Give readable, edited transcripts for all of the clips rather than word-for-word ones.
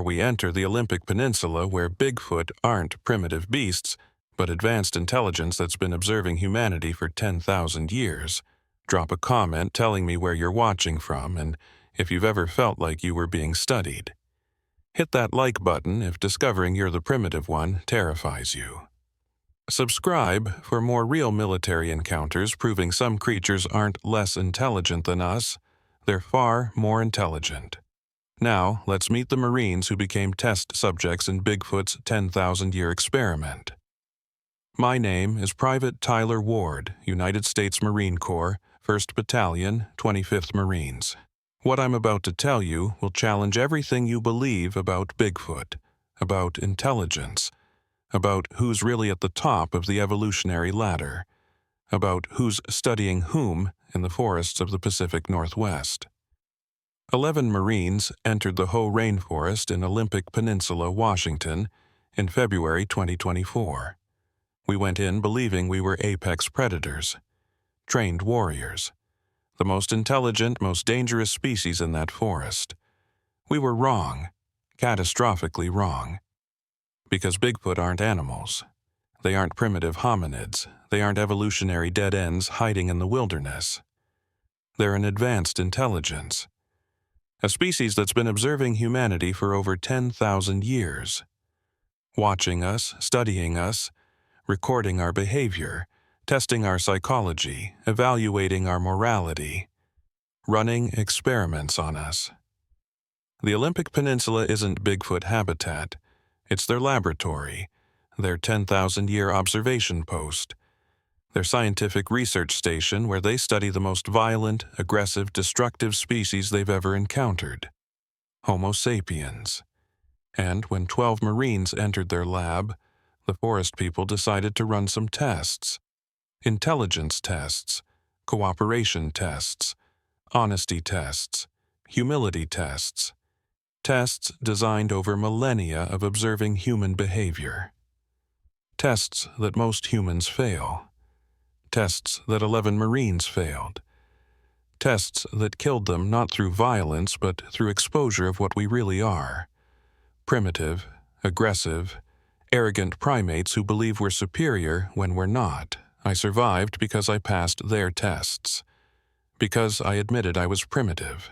we enter the Olympic Peninsula, where Bigfoot aren't primitive beasts, but advanced intelligence that's been observing humanity for 10,000 years, drop a comment telling me where you're watching from and if you've ever felt like you were being studied. Hit that like button if discovering you're the primitive one terrifies you. Subscribe for more real military encounters proving some creatures aren't less intelligent than us. They're far more intelligent. Now, let's meet the Marines who became test subjects in Bigfoot's 10,000-year experiment. My name is Private Tyler Ward, United States Marine Corps, 1st Battalion, 25th Marines. What I'm about to tell you will challenge everything you believe about Bigfoot, about intelligence, about who's really at the top of the evolutionary ladder, about who's studying whom in the forests of the Pacific Northwest. 11 Marines entered the Hoh Rainforest in Olympic Peninsula, Washington, in February 2024. We went in believing we were apex predators, trained warriors, the most intelligent, most dangerous species in that forest. We were wrong, catastrophically wrong. Because Bigfoot aren't animals. They aren't primitive hominids. They aren't evolutionary dead ends hiding in the wilderness. They're an advanced intelligence. A species that's been observing humanity for over 10,000 years. Watching us, studying us, recording our behavior, testing our psychology, evaluating our morality, running experiments on us. The Olympic Peninsula isn't Bigfoot habitat. It's their laboratory, their 10,000-year observation post, their scientific research station where they study the most violent, aggressive, destructive species they've ever encountered, Homo sapiens. And when 12 Marines entered their lab, the forest people decided to run some tests. Intelligence tests, cooperation tests, honesty tests, humility tests. Tests designed over millennia of observing human behavior. Tests that most humans fail. Tests that 11 Marines failed. Tests that killed them not through violence but through exposure of what we really are. Primitive, aggressive, arrogant primates who believe we're superior when we're not. I survived because I passed their tests. Because I admitted I was primitive.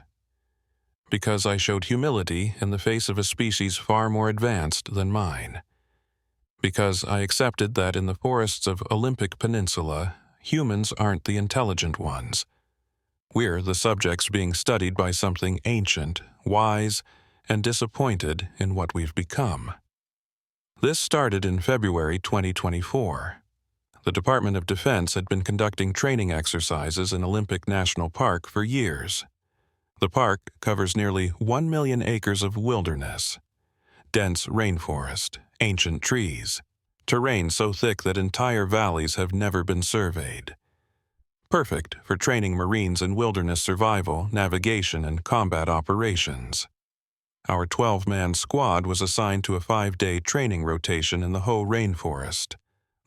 Because I showed humility in the face of a species far more advanced than mine. Because I accepted that in the forests of Olympic Peninsula, humans aren't the intelligent ones. We're the subjects being studied by something ancient, wise, and disappointed in what we've become. This started in February 2024. The Department of Defense had been conducting training exercises in Olympic National Park for years. The park covers nearly 1 million acres of wilderness, dense rainforest, ancient trees, terrain so thick that entire valleys have never been surveyed. Perfect for training Marines in wilderness survival, navigation, and combat operations. Our 12-man squad was assigned to a 5-day training rotation in the Hoh Rainforest,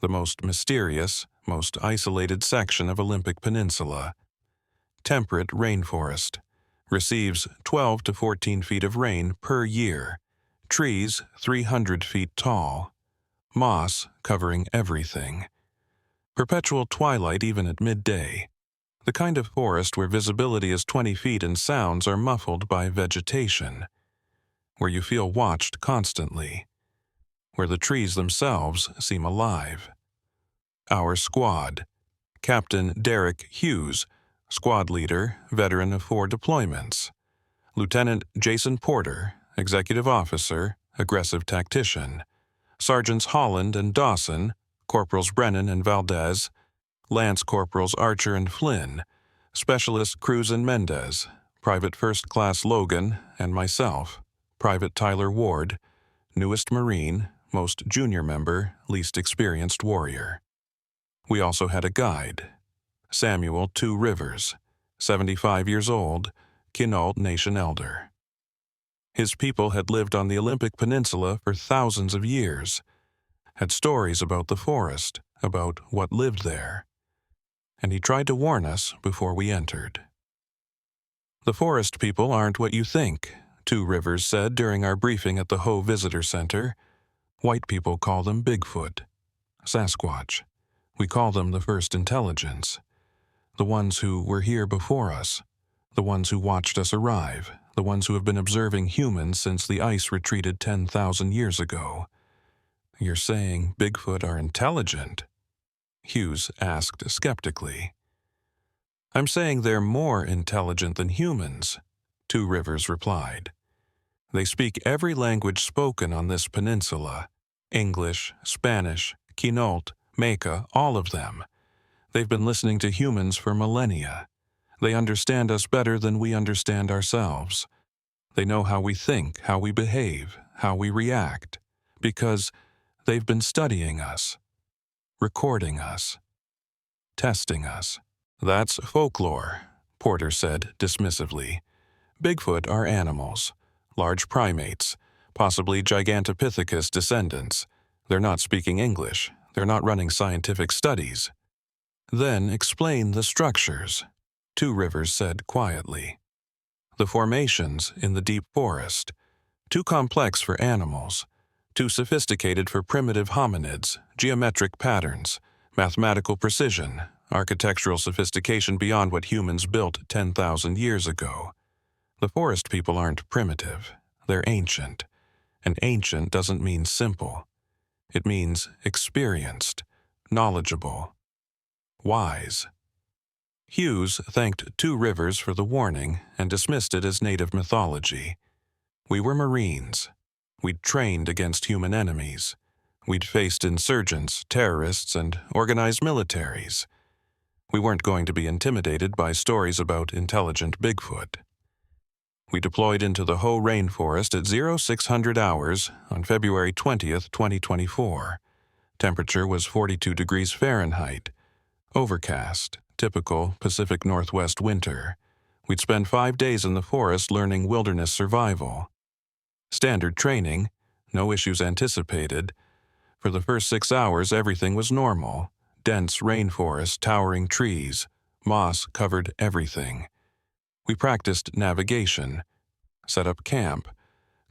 the most mysterious, most isolated section of Olympic Peninsula. Temperate rainforest. Receives 12 to 14 feet of rain per year, trees 300 feet tall, moss covering everything. Perpetual twilight even at midday, the kind of forest where visibility is 20 feet and sounds are muffled by vegetation, where you feel watched constantly, where the trees themselves seem alive. Our squad, Captain Derek Hughes, Squad leader, veteran of 4 deployments. Lieutenant Jason Porter, executive officer, aggressive tactician. Sergeants Holland and Dawson, Corporals Brennan and Valdez, Lance Corporals Archer and Flynn, Specialists Cruz and Mendez, Private First Class Logan, and myself, Private Tyler Ward, newest Marine, most junior member, least experienced warrior. We also had a guide. Samuel Two Rivers, 75 years old, Quinault Nation elder. His people had lived on the Olympic Peninsula for thousands of years, had stories about the forest, about what lived there, and he tried to warn us before we entered. The forest people aren't what you think, Two Rivers said during our briefing at the Hoh Visitor Center. White people call them Bigfoot, Sasquatch. We call them the first intelligence. The ones who were here before us. The ones who watched us arrive. The ones who have been observing humans since the ice retreated 10,000 years ago. You're saying Bigfoot are intelligent? Hughes asked skeptically. I'm saying they're more intelligent than humans, Two Rivers replied. They speak every language spoken on this peninsula. English, Spanish, Quinault, Maka, all of them. They've been listening to humans for millennia. They understand us better than we understand ourselves. They know how we think, how we behave, how we react, because they've been studying us, recording us, testing us. That's folklore, Porter said dismissively. Bigfoot are animals, large primates, possibly Gigantopithecus descendants. They're not speaking English. They're not running scientific studies. Then explain the structures, Two Rivers said quietly. The formations in the deep forest, too complex for animals, too sophisticated for primitive hominids, geometric patterns, mathematical precision, architectural sophistication beyond what humans built 10,000 years ago. The forest people aren't primitive, they're ancient. And ancient doesn't mean simple. It means experienced, knowledgeable, wise. Hughes thanked Two Rivers for the warning and dismissed it as native mythology. We were Marines. We'd trained against human enemies. We'd faced insurgents, terrorists, and organized militaries. We weren't going to be intimidated by stories about intelligent Bigfoot. We deployed into the Hoh Rainforest at 0600 hours on February 20th, 2024. Temperature was 42 degrees Fahrenheit. Overcast, typical Pacific Northwest winter. We'd spend 5 days in the forest learning wilderness survival. Standard training, no issues anticipated. For the first 6 hours, everything was normal. Dense rainforest, towering trees, moss covered everything. We practiced navigation, set up camp,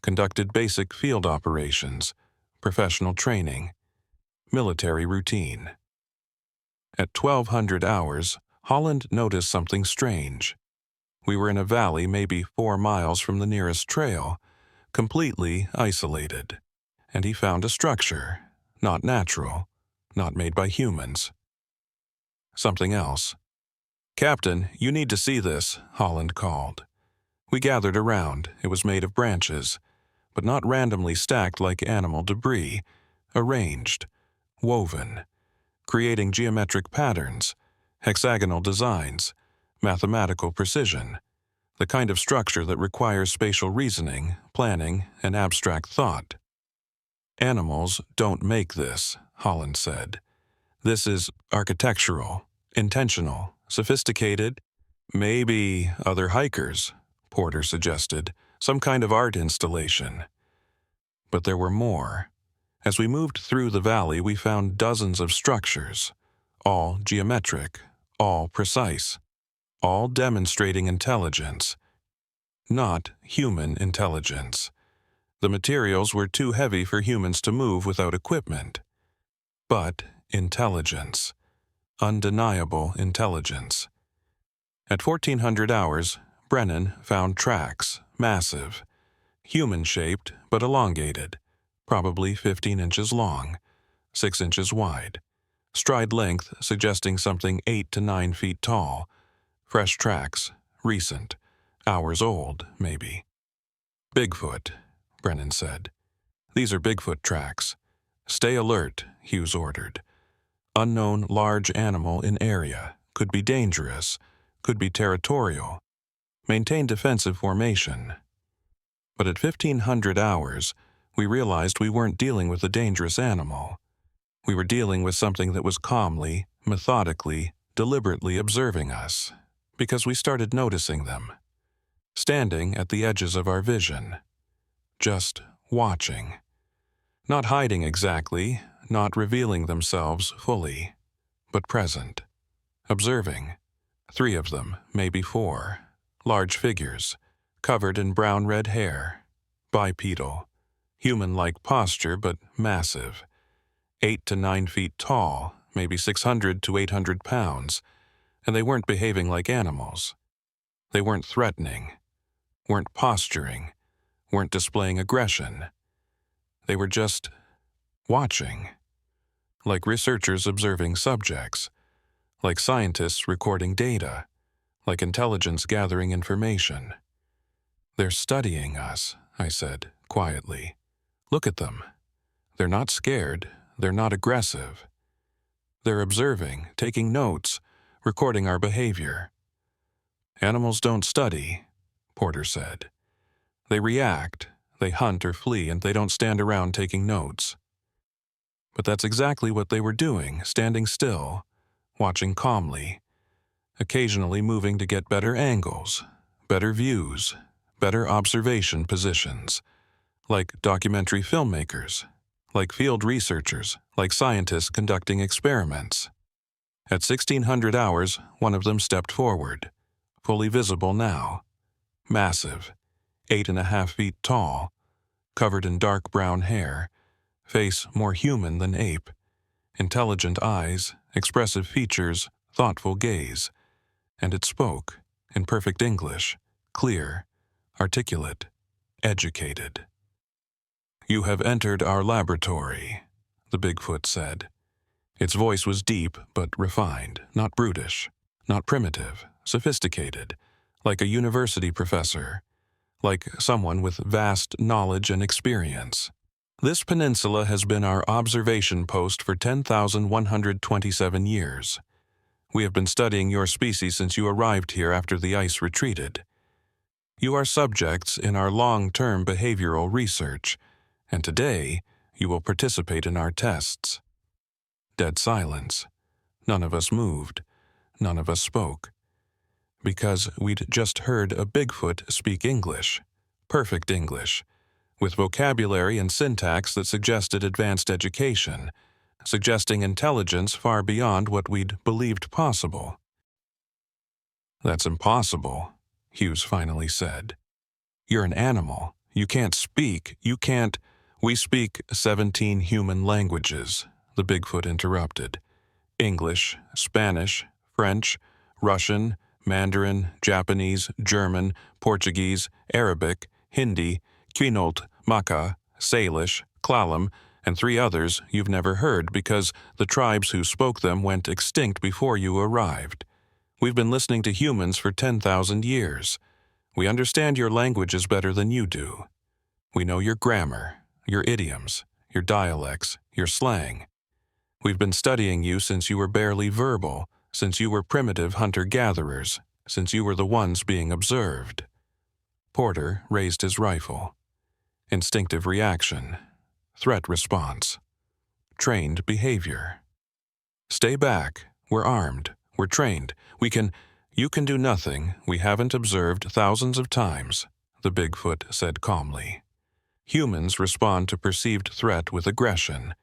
conducted basic field operations, professional training, military routine. At 1200 hours, Holland noticed something strange. We were in a valley maybe 4 miles from the nearest trail, completely isolated, and he found a structure, not natural, not made by humans. Something else. "Captain, you need to see this," Holland called. We gathered around. It was made of branches, but not randomly stacked like animal debris, arranged, woven, creating geometric patterns, hexagonal designs, mathematical precision, the kind of structure that requires spatial reasoning, planning, and abstract thought. "Animals don't make this," Holland said. "This is architectural, intentional, sophisticated." "Maybe other hikers," Porter suggested, "some kind of art installation." But there were more. As we moved through the valley, we found dozens of structures, all geometric, all precise, all demonstrating intelligence. Not human intelligence. The materials were too heavy for humans to move without equipment. But intelligence. Undeniable intelligence. At 1400 hours, Brennan found tracks, massive, human-shaped but elongated, probably 15 inches long, 6 inches wide, stride length suggesting something 8 to 9 feet tall, fresh tracks, recent, hours old, maybe. "Bigfoot," Brennan said. "These are Bigfoot tracks. Stay alert," Hughes ordered. "Unknown large animal in area, could be dangerous, could be territorial. Maintain defensive formation." But at 1500 hours, we realized we weren't dealing with a dangerous animal. We were dealing with something that was calmly, methodically, deliberately observing us, because we started noticing them. Standing at the edges of our vision. Just watching. Not hiding exactly, not revealing themselves fully, but present. Observing. 3 of them, maybe 4. Large figures. covered in brown-red hair, bipedal, human-like posture but massive, 8 to 9 feet tall, maybe 600 to 800 pounds, and they weren't behaving like animals. They weren't threatening, weren't posturing, weren't displaying aggression. They were just watching, like researchers observing subjects, like scientists recording data, like intelligence gathering information. "They're studying us," I said, quietly. "Look at them. They're not scared, they're not aggressive. They're observing, taking notes, recording our behavior." "Animals don't study," Porter said. "They react, they hunt or flee, and they don't stand around taking notes." But that's exactly what they were doing, standing still, watching calmly, occasionally moving to get better angles, better views, better observation positions, like documentary filmmakers, like field researchers, like scientists conducting experiments. At 1600 hours, one of them stepped forward, fully visible now, massive, 8.5 feet tall, covered in dark brown hair, face more human than ape, intelligent eyes, expressive features, thoughtful gaze, and it spoke, in perfect English, clear, articulate, educated. "You have entered our laboratory," the Bigfoot said. Its voice was deep but refined, not brutish, not primitive, sophisticated, like a university professor, like someone with vast knowledge and experience. "This peninsula has been our observation post for 10,127 years. We have been studying your species since you arrived here after the ice retreated. You are subjects in our long-term behavioral research, and today you will participate in our tests." Dead silence. None of us moved. None of us spoke. Because we'd just heard a Bigfoot speak English, perfect English, with vocabulary and syntax that suggested advanced education, suggesting intelligence far beyond what we'd believed possible. "That's impossible," Hughes finally said. "You're an animal. You can't speak. You can't—" "We speak 17 human languages," the Bigfoot interrupted. "English, Spanish, French, Russian, Mandarin, Japanese, German, Portuguese, Arabic, Hindi, Quinault, Maka, Salish, Klalam, and 3 others you've never heard because the tribes who spoke them went extinct before you arrived. We've been listening to humans for 10,000 years. We understand your languages better than you do. We know your grammar, your idioms, your dialects, your slang. We've been studying you since you were barely verbal, since you were primitive hunter-gatherers, since you were the ones being observed." Porter raised his rifle. Instinctive reaction. Threat response. Trained behavior. "Stay back. We're armed. We're trained. You can do nothing we haven't observed thousands of times," the Bigfoot said calmly. "Humans respond to perceived threat with aggression.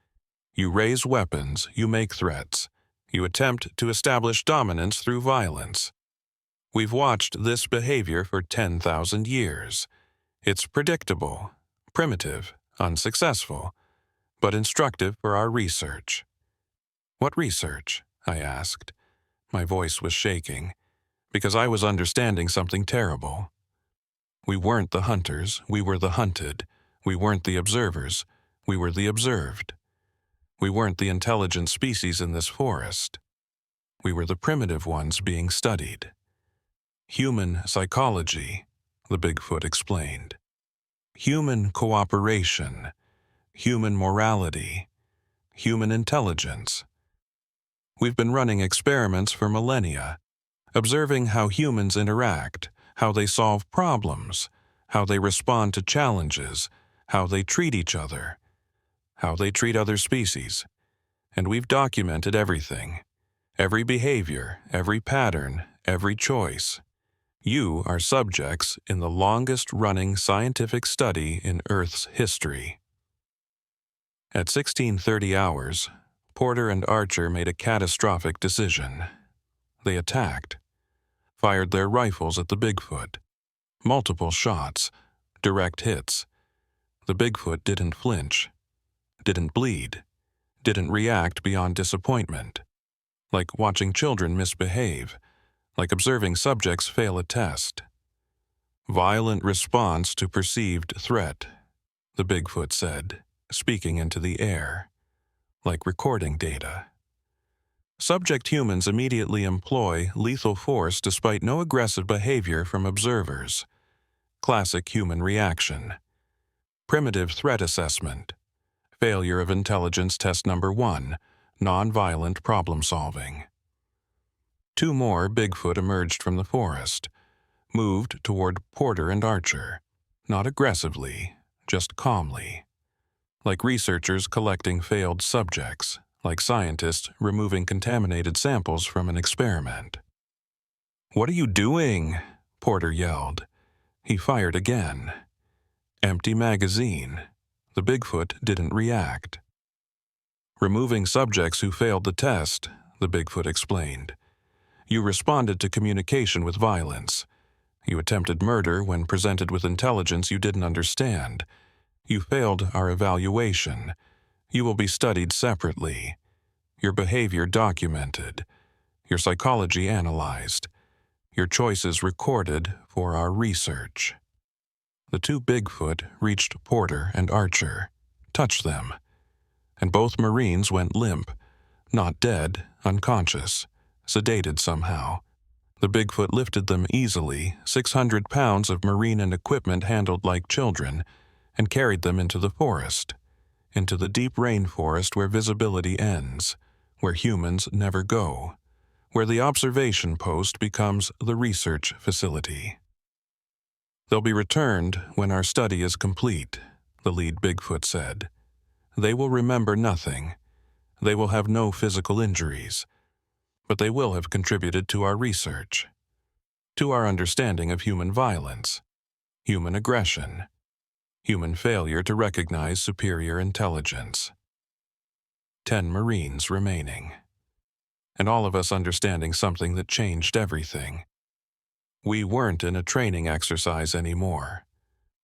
You raise weapons, you make threats. You attempt to establish dominance through violence. We've watched this behavior for 10,000 years. It's predictable, primitive, unsuccessful, but instructive for our research." "What research?" I asked. My voice was shaking, because I was understanding something terrible. We weren't the hunters, we were the hunted. We weren't the observers, we were the observed. We weren't the intelligent species in this forest. We were the primitive ones being studied. "Human psychology," the Bigfoot explained. "Human cooperation, human morality, human intelligence. We've been running experiments for millennia, observing how humans interact, how they solve problems, how they respond to challenges, how they treat each other, how they treat other species. And we've documented everything, every behavior, every pattern, every choice. You are subjects in the longest-running scientific study in Earth's history." At 1630 hours, Porter and Archer made a catastrophic decision. They attacked, fired their rifles at the Bigfoot, Multiple shots, direct hits. The Bigfoot didn't flinch, didn't bleed, didn't react beyond disappointment. Like watching children misbehave, like observing subjects fail a test. Violent response to perceived threat, the Bigfoot said, speaking into the air, like recording data. Subject humans immediately employ lethal force despite no aggressive behavior from observers. Classic human reaction. Primitive threat assessment. Failure of intelligence test number 1, nonviolent problem solving. 2 more Bigfoot emerged from the forest, moved toward Porter and Archer, not aggressively, just calmly. Like researchers collecting failed subjects, like scientists removing contaminated samples from an experiment. "What are you doing?" Porter yelled. He fired again. Empty magazine. The Bigfoot didn't react. "Removing subjects who failed the test," the Bigfoot explained. "You responded to communication with violence. You attempted murder when presented with intelligence you didn't understand. You failed our evaluation. You will be studied separately. Your behavior documented. Your psychology analyzed. Your choices recorded for our research." The 2 Bigfoot reached Porter and Archer, touched them, and both Marines went limp, not dead, unconscious, sedated somehow. The Bigfoot lifted them easily, 600 pounds of marine and equipment handled like children, and carried them into the forest, into the deep rainforest where visibility ends, where humans never go, where the observation post becomes the research facility. "They'll be returned when our study is complete," the lead Bigfoot said. "They will remember nothing. They will have no physical injuries. But they will have contributed to our research, to our understanding of human violence, human aggression, human failure to recognize superior intelligence." 10 Marines remaining. And all of us understanding something that changed everything. We weren't in a training exercise anymore.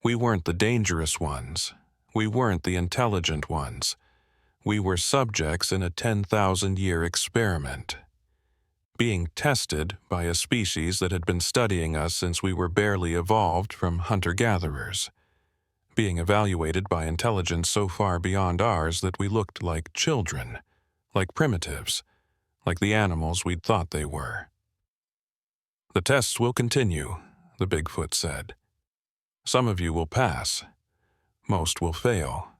We weren't the dangerous ones. We weren't the intelligent ones. We were subjects in a 10,000-year experiment, being tested by a species that had been studying us since we were barely evolved from hunter-gatherers, being evaluated by intelligence so far beyond ours that we looked like children, like primitives, like the animals we'd thought they were. "The tests will continue," the Bigfoot said. "Some of you will pass. Most will fail.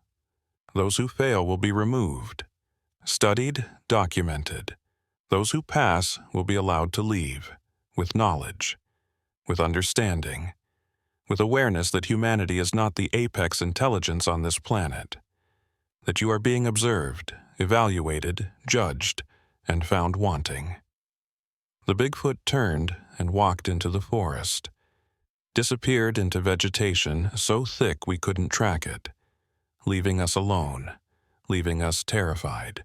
Those who fail will be removed, studied, documented. Those who pass will be allowed to leave, with knowledge, with understanding, with awareness that humanity is not the apex intelligence on this planet, that you are being observed, evaluated, judged, and found wanting." The Bigfoot turned and walked into the forest, disappeared into vegetation so thick we couldn't track it, leaving us alone, leaving us terrified,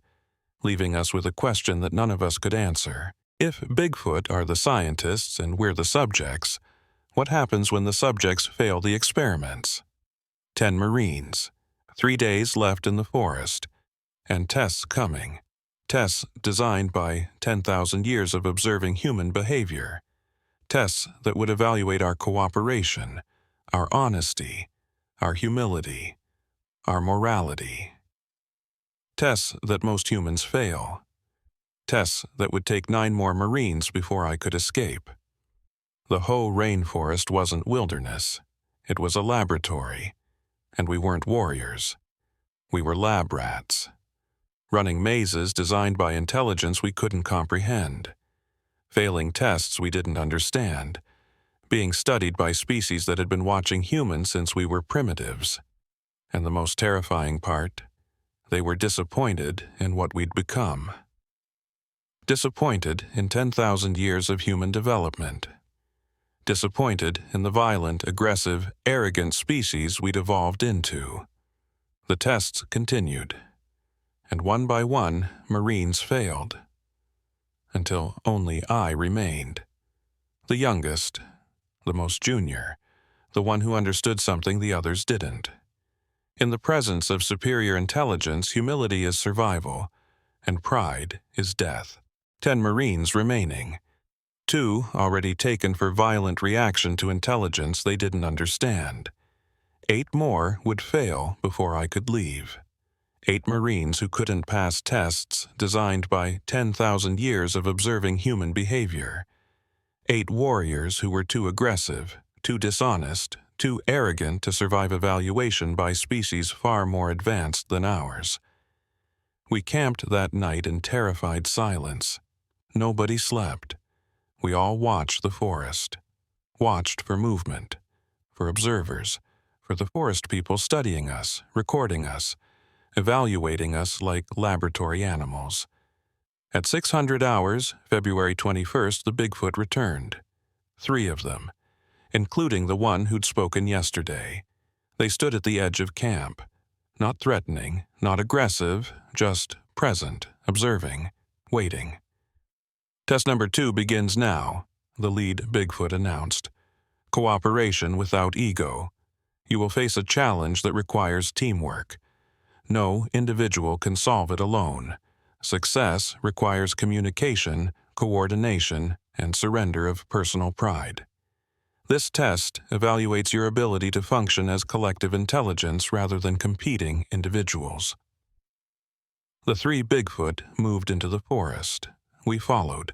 leaving us with a question that none of us could answer. If Bigfoot are the scientists and we're the subjects, what happens when the subjects fail the experiments? 10 Marines, 3 days left in the forest, and tests coming. Tests designed by 10,000 years of observing human behavior. Tests that would evaluate our cooperation, our honesty, our humility, our morality. Tests that most humans fail. Tests that would take 9 more Marines before I could escape. The Hoh Rainforest wasn't wilderness. It was a laboratory. And we weren't warriors. We were lab rats, running mazes designed by intelligence we couldn't comprehend, failing tests we didn't understand, being studied by species that had been watching humans since we were primitives. And the most terrifying part, they were disappointed in what we'd become. Disappointed in 10,000 years of human development. Disappointed in the violent, aggressive, arrogant species we'd evolved into. The tests continued, and one by one, Marines failed, until only I remained. The youngest, the most junior, the one who understood something the others didn't. In the presence of superior intelligence, humility is survival, and pride is death. 10 Marines remaining. 2 already taken for violent reaction to intelligence they didn't understand. 8 more would fail before I could leave. 8 Marines who couldn't pass tests designed by 10,000 years of observing human behavior. 8 warriors who were too aggressive, too dishonest, too arrogant to survive evaluation by species far more advanced than ours. We camped that night in terrified silence. Nobody slept. We all watched the forest. Watched for movement, for observers, for the forest people studying us, recording us, evaluating us like laboratory animals. At 600 hours, February 21st, the Bigfoot returned. 3 of them, including the one who'd spoken yesterday. They stood at the edge of camp. Not threatening, not aggressive, just present, observing, waiting. Test number 2 begins now, the lead Bigfoot announced. Cooperation without ego. You will face a challenge that requires teamwork. No individual can solve it alone. Success requires communication, coordination, and surrender of personal pride. This test evaluates your ability to function as collective intelligence rather than competing individuals. The 3 Bigfoot moved into the forest. We followed.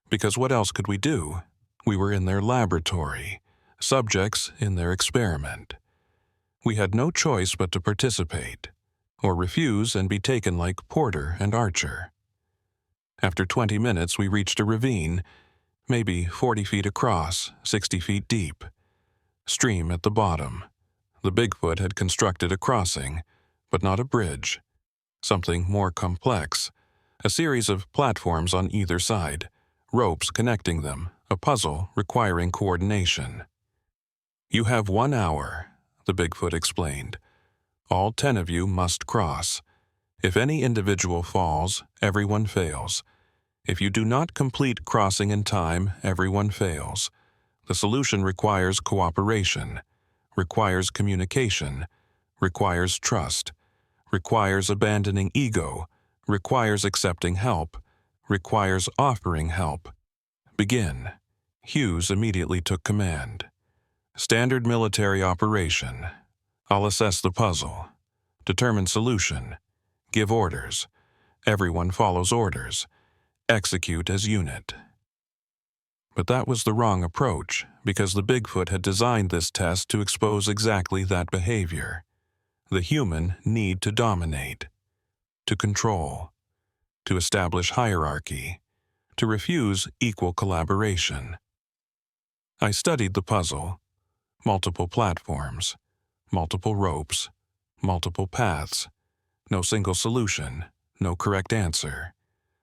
Because what else could we do? We were in their laboratory, subjects in their experiment. We had no choice but to participate, or refuse and be taken like Porter and Archer. After 20 minutes, we reached a ravine, maybe 40 feet across, 60 feet deep. Stream at the bottom. The Bigfoot had constructed a crossing, but not a bridge. Something more complex. A series of platforms on either side, ropes connecting them, a puzzle requiring coordination. You have 1 hour, the Bigfoot explained. All 10 of you must cross. If any individual falls, everyone fails. If you do not complete crossing in time, everyone fails. The solution requires cooperation, requires communication, requires trust, requires abandoning ego, requires accepting help, requires offering help. Begin. Hughes immediately took command. Standard military operation. I'll assess the puzzle. Determine solution. Give orders. Everyone follows orders. Execute as unit. But that was the wrong approach, because the Bigfoot had designed this test to expose exactly that behavior. The human need to dominate, to control, to establish hierarchy, to refuse equal collaboration. I studied the puzzle. Multiple platforms, multiple ropes, multiple paths. No single solution, no correct answer.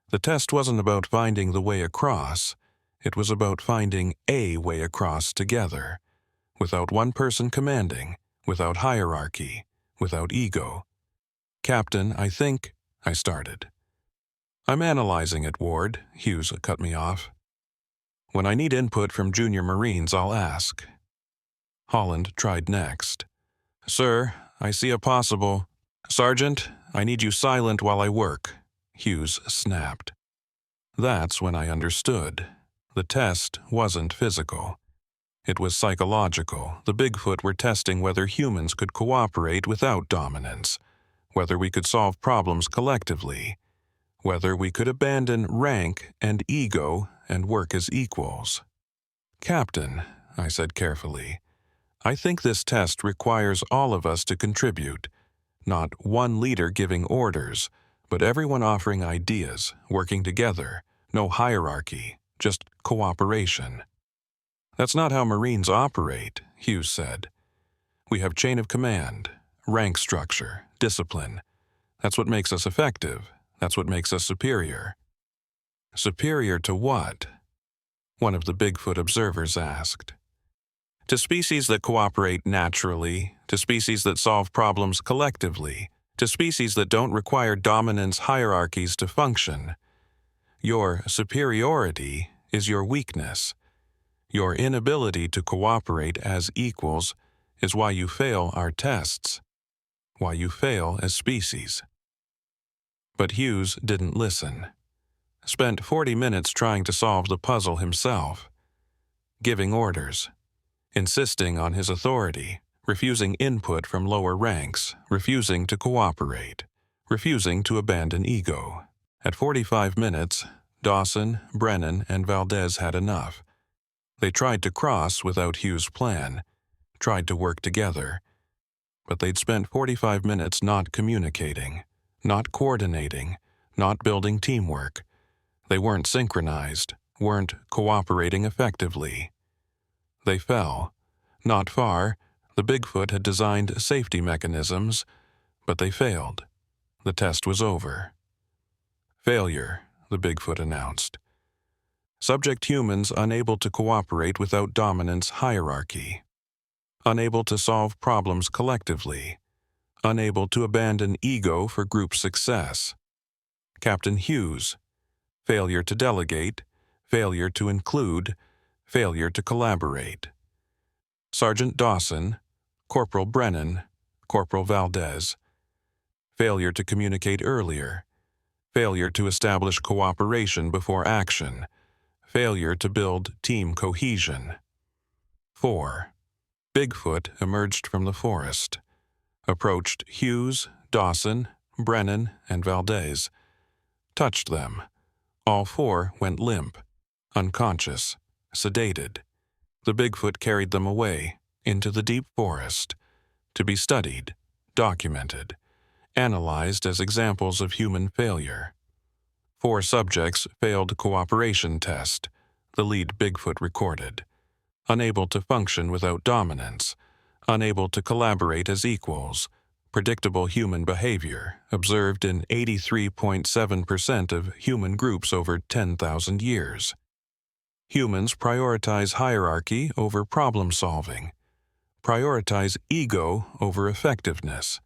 The test wasn't about finding the way across. It was about finding a way across together, without one person commanding, without hierarchy, without ego. Captain, I think, I started. I'm analyzing it, Ward, Hughes cut me off. When I need input from junior Marines, I'll ask. Holland tried next. Sir, I see a possible... Sergeant, I need you silent while I work, Hughes snapped. That's when I understood. The test wasn't physical. It was psychological. The Bigfoot were testing whether humans could cooperate without dominance, whether we could solve problems collectively, whether we could abandon rank and ego and work as equals. Captain, I said carefully, I think this test requires all of us to contribute, not one leader giving orders, but everyone offering ideas, working together, no hierarchy, just cooperation. That's not how Marines operate, Hughes said. We have chain of command, rank structure, discipline. That's what makes us effective. That's what makes us superior. Superior to what? One of the Bigfoot observers asked. To species that cooperate naturally, to species that solve problems collectively, to species that don't require dominance hierarchies to function. Your superiority is your weakness. Your inability to cooperate as equals is why you fail our tests, why you fail as species. But Hughes didn't listen. Spent 40 minutes trying to solve the puzzle himself, giving orders, insisting on his authority, refusing input from lower ranks, refusing to cooperate, refusing to abandon ego. At 45 minutes, Dawson, Brennan, and Valdez had enough. They tried to cross without Hughes' plan, tried to work together, but they'd spent 45 minutes not communicating, not coordinating, not building teamwork. They weren't synchronized, weren't cooperating effectively. They fell. Not far, the Bigfoot had designed safety mechanisms, but they failed. The test was over. Failure, the Bigfoot announced. Subject humans unable to cooperate without dominance hierarchy. Unable to solve problems collectively. Unable to abandon ego for group success. Captain Hughes. Failure to delegate. Failure to include. Failure to collaborate. Sergeant Dawson. Corporal Brennan. Corporal Valdez. Failure to communicate earlier. Failure to establish cooperation before action. Failure to build team cohesion. 4. Bigfoot emerged from the forest, approached Hughes, Dawson, Brennan, and Valdez, touched them. All 4 went limp, unconscious, sedated. The Bigfoot carried them away, into the deep forest, to be studied, documented, analyzed as examples of human failure. 4 subjects failed cooperation test, the lead Bigfoot recorded. Unable to function without dominance, unable to collaborate as equals, predictable human behavior observed in 83.7% of human groups over 10,000 years. Humans prioritize hierarchy over problem solving, prioritize ego over effectiveness.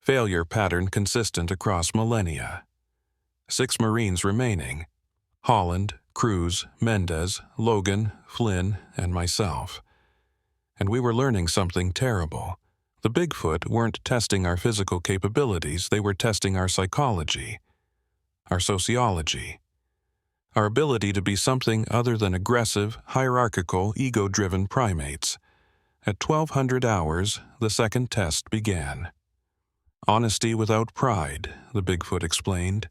Failure pattern consistent across millennia. 6 Marines remaining: Holland, Cruz, Mendez, Logan, Flynn, and myself. And we were learning something terrible. The Bigfoot weren't testing our physical capabilities, they were testing our psychology, our sociology, our ability to be something other than aggressive, hierarchical, ego-driven primates. At 1200 hours, the second test began. Honesty without pride, the Bigfoot explained.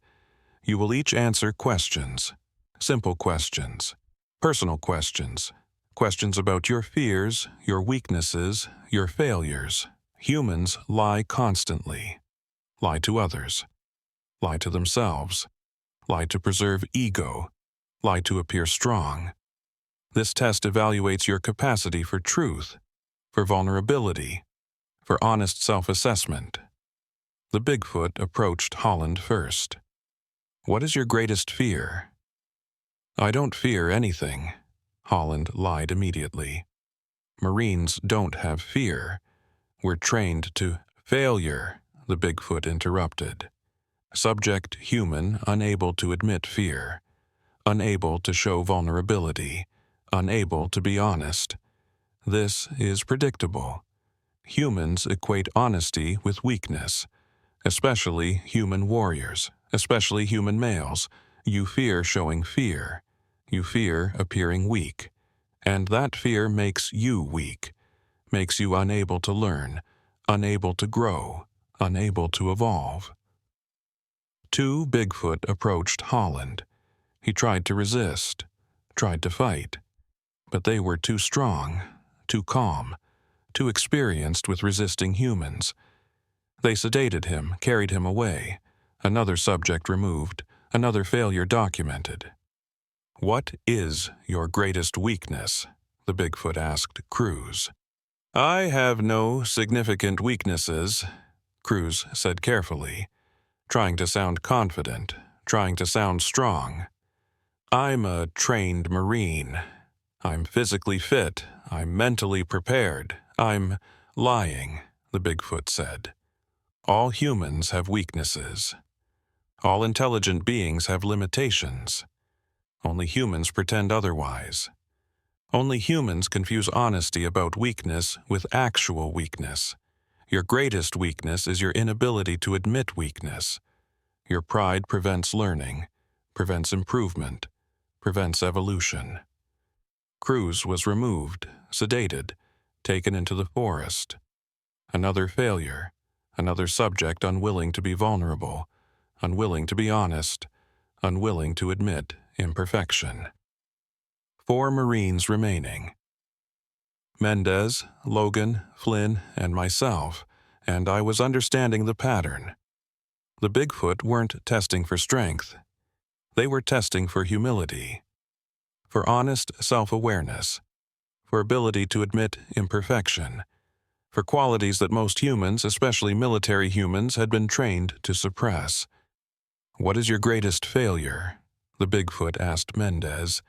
You will each answer questions, simple questions, personal questions, questions about your fears, your weaknesses, your failures. Humans lie constantly. Lie to others. Lie to themselves. Lie to preserve ego. Lie to appear strong. This test evaluates your capacity for truth, for vulnerability, for honest self-assessment. The Bigfoot approached Holland first. What is your greatest fear? I don't fear anything, Holland lied immediately. Marines don't have fear. We're trained to failure, the Bigfoot interrupted. Subject human unable to admit fear, unable to show vulnerability, unable to be honest. This is predictable. Humans equate honesty with weakness, especially human warriors, especially human males. You fear showing fear. You fear appearing weak. And that fear makes you weak, makes you unable to learn, unable to grow, unable to evolve. 2 Bigfoot approached Holland. He tried to resist, tried to fight, but they were too strong, too calm, too experienced with resisting humans. They sedated him, carried him away. Another subject removed, another failure documented. What is your greatest weakness? The Bigfoot asked Cruz. I have no significant weaknesses, Cruz said carefully, trying to sound confident, trying to sound strong. I'm a trained Marine. I'm physically fit. I'm mentally prepared. I'm lying, the Bigfoot said. All humans have weaknesses. All intelligent beings have limitations. Only humans pretend otherwise. Only humans confuse honesty about weakness with actual weakness. Your greatest weakness is your inability to admit weakness. Your pride prevents learning, prevents improvement, prevents evolution. Cruz was removed, sedated, taken into the forest. Another failure, another subject unwilling to be vulnerable, unwilling to be honest, unwilling to admit imperfection. 4 Marines remaining. Mendez, Logan, Flynn, and myself, and I was understanding the pattern. The Bigfoot weren't testing for strength. They were testing for humility, for honest self-awareness, for ability to admit imperfection, for qualities that most humans, especially military humans, had been trained to suppress. "What is your greatest failure?" the Bigfoot asked Mendez.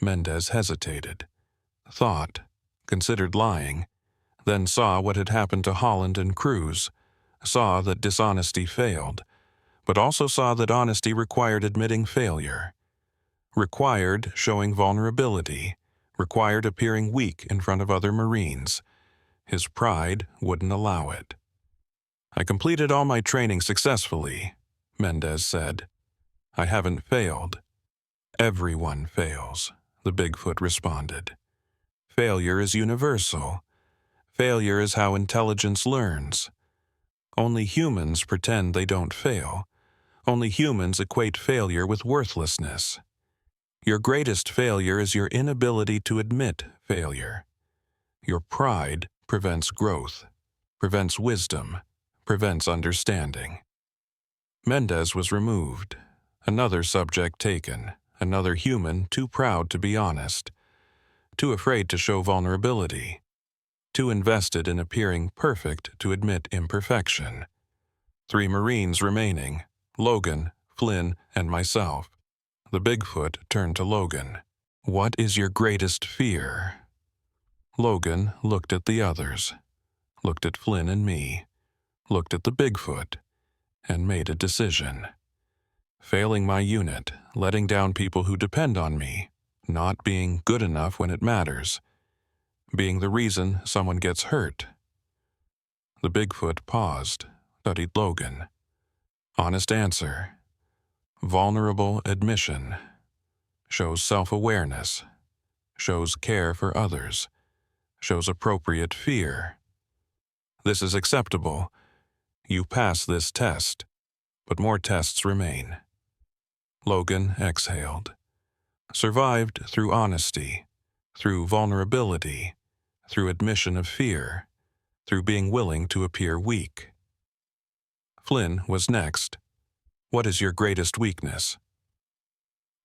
Mendez hesitated, thought, considered lying, then saw what had happened to Holland and Cruz, saw that dishonesty failed, but also saw that honesty required admitting failure, required showing vulnerability, required appearing weak in front of other Marines. His pride wouldn't allow it. "I completed all my training successfully," Mendez said. "I haven't failed." "Everyone fails," the Bigfoot responded. "Failure is universal. Failure is how intelligence learns. Only humans pretend they don't fail. Only humans equate failure with worthlessness. Your greatest failure is your inability to admit failure. Your pride prevents growth, prevents wisdom, prevents understanding." Mendez was removed. Another subject taken, another human too proud to be honest, too afraid to show vulnerability, too invested in appearing perfect to admit imperfection. 3 Marines remaining, Logan, Flynn, and myself. The Bigfoot turned to Logan. "What is your greatest fear?" Logan looked at the others, looked at Flynn and me, looked at the Bigfoot, and made a decision. Failing my unit, letting down people who depend on me, not being good enough when it matters, being the reason someone gets hurt. The Bigfoot paused, studied Logan. Honest answer. Vulnerable admission. Shows self-awareness. Shows care for others. Shows appropriate fear. This is acceptable. You pass this test, but more tests remain. Logan exhaled. Survived through honesty, through vulnerability, through admission of fear, through being willing to appear weak. Flynn was next. "What is your greatest weakness?"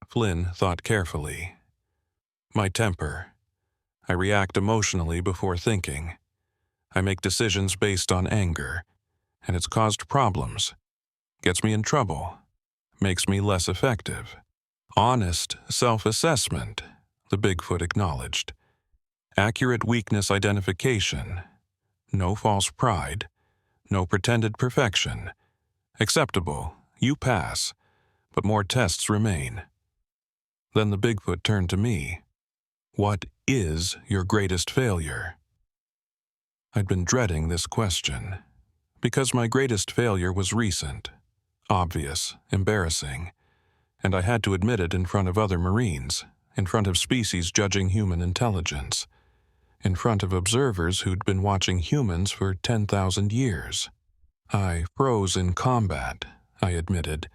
Flynn thought carefully. "My temper. I react emotionally before thinking. I make decisions based on anger, and it's caused problems. Gets me in trouble. Makes me less effective." "Honest self-assessment," the Bigfoot acknowledged. "Accurate weakness identification. No false pride. No pretended perfection. Acceptable. You pass. But more tests remain." Then the Bigfoot turned to me. "What is your greatest failure?" I'd been dreading this question, because my greatest failure was recent, obvious, embarrassing, and I had to admit it in front of other Marines, in front of species judging human intelligence, in front of observers who'd been watching humans for 10,000 years. "I froze in combat," I admitted.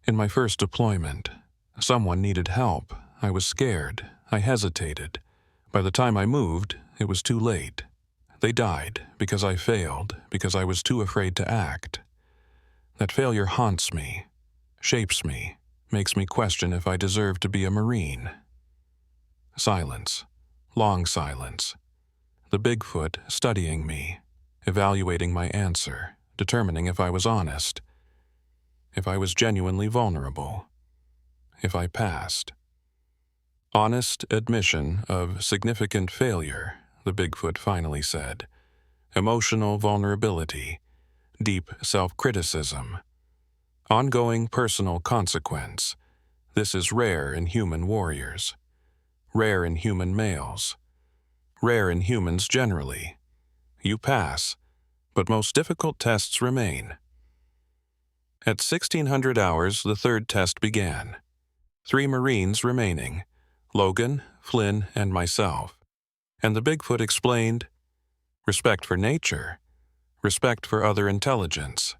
"In my first deployment. Someone needed help. I was scared. I hesitated. By the time I moved, it was too late. They died because I failed, because I was too afraid to act. That failure haunts me, shapes me, makes me question if I deserve to be a Marine." Silence. Long silence. The Bigfoot studying me, evaluating my answer, determining if I was honest, if I was genuinely vulnerable, if I passed. "Honest admission of significant failure," the Bigfoot finally said. "Emotional vulnerability, deep self-criticism, ongoing personal consequence. This is rare in human warriors. Rare in human males. Rare in humans generally. You pass, but most difficult tests remain. At 1600 hours, the third test began. 3 Marines remaining, Logan, Flynn, and myself. And the Bigfoot explained, respect for nature, respect for other intelligence,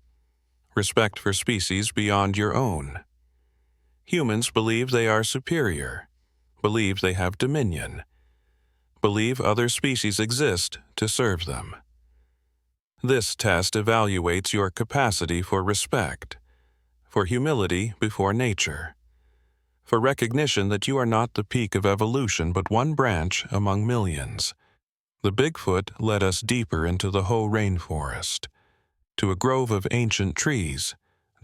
respect for species beyond your own. Humans believe they are superior, believe they have dominion, believe other species exist to serve them. This test evaluates your capacity for respect, for humility before nature, for recognition that you are not the peak of evolution but one branch among millions. The Bigfoot led us deeper into the Hoh Rainforest, to a grove of ancient trees,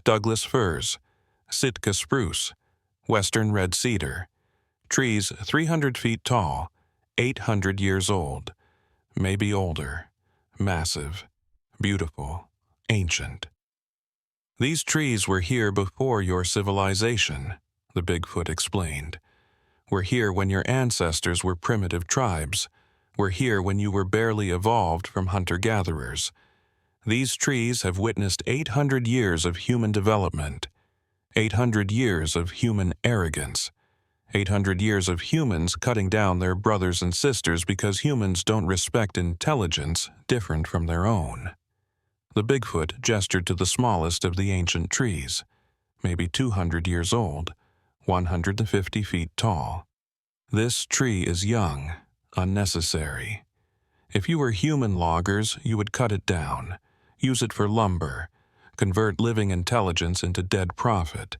Douglas firs, Sitka spruce, western red cedar, trees 300 feet tall, 800 years old, maybe older, massive, beautiful, ancient. These trees were here before your civilization, the Bigfoot explained. Were here when your ancestors were primitive tribes. Were here when you were barely evolved from hunter-gatherers. These trees have witnessed 800 years of human development, 800 years of human arrogance, 800 years of humans cutting down their brothers and sisters because humans don't respect intelligence different from their own. The Bigfoot gestured to the smallest of the ancient trees, maybe 200 years old, 150 feet tall. This tree is young, unnecessary. If you were human loggers, you would cut it down, use it for lumber, convert living intelligence into dead profit.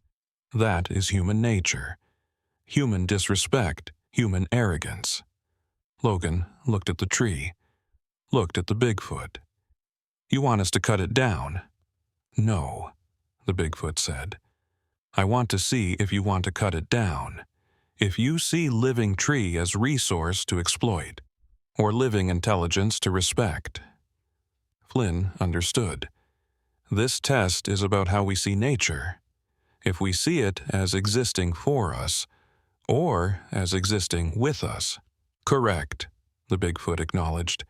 That is human nature. Human disrespect, human arrogance. Logan looked at the tree, looked at the Bigfoot. You want us to cut it down? No, the Bigfoot said. I want to see if you want to cut it down. If you see living tree as resource to exploit, or living intelligence to respect. Flynn understood. This test is about how we see nature. If we see it as existing for us, or as existing with us. Correct, the Bigfoot acknowledged.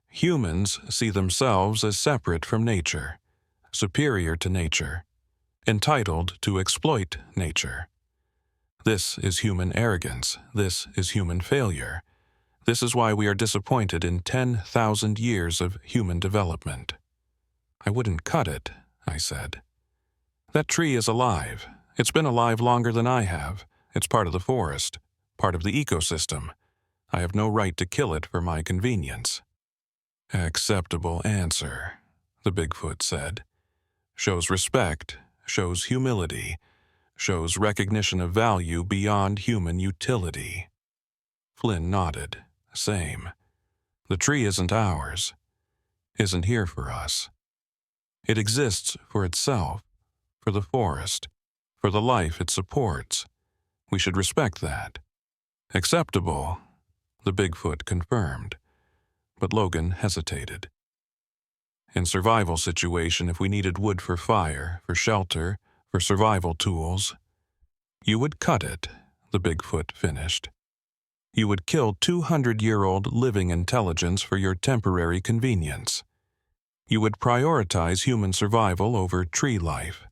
Humans see themselves as separate from nature, superior to nature, entitled to exploit nature. This is human arrogance. This is human failure. This is why we are disappointed in 10,000 years of human development. I wouldn't cut it, I said. That tree is alive. It's been alive longer than I have. It's part of the forest, part of the ecosystem. I have no right to kill it for my convenience. Acceptable answer, the Bigfoot said. Shows respect, shows humility, shows recognition of value beyond human utility. Flynn nodded. Same. The tree isn't ours, isn't here for us. It exists for itself, for the forest, for the life it supports. We should respect that. Acceptable, the Bigfoot confirmed. But Logan hesitated. In survival situation, if we needed wood for fire, for shelter, for survival tools, you would cut it, the Bigfoot finished. You would kill 200-year-old living intelligence for your temporary convenience. You would prioritize human survival over tree life.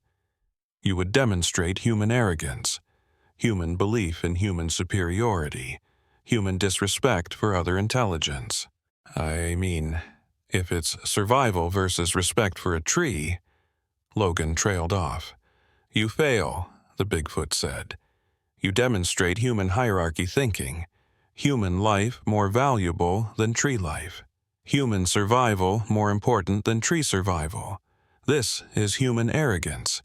You would demonstrate human arrogance, human belief in human superiority, human disrespect for other intelligence. I mean, if it's survival versus respect for a tree, Logan trailed off. You fail, the Bigfoot said. You demonstrate human hierarchy thinking, human life more valuable than tree life, human survival more important than tree survival. This is human arrogance.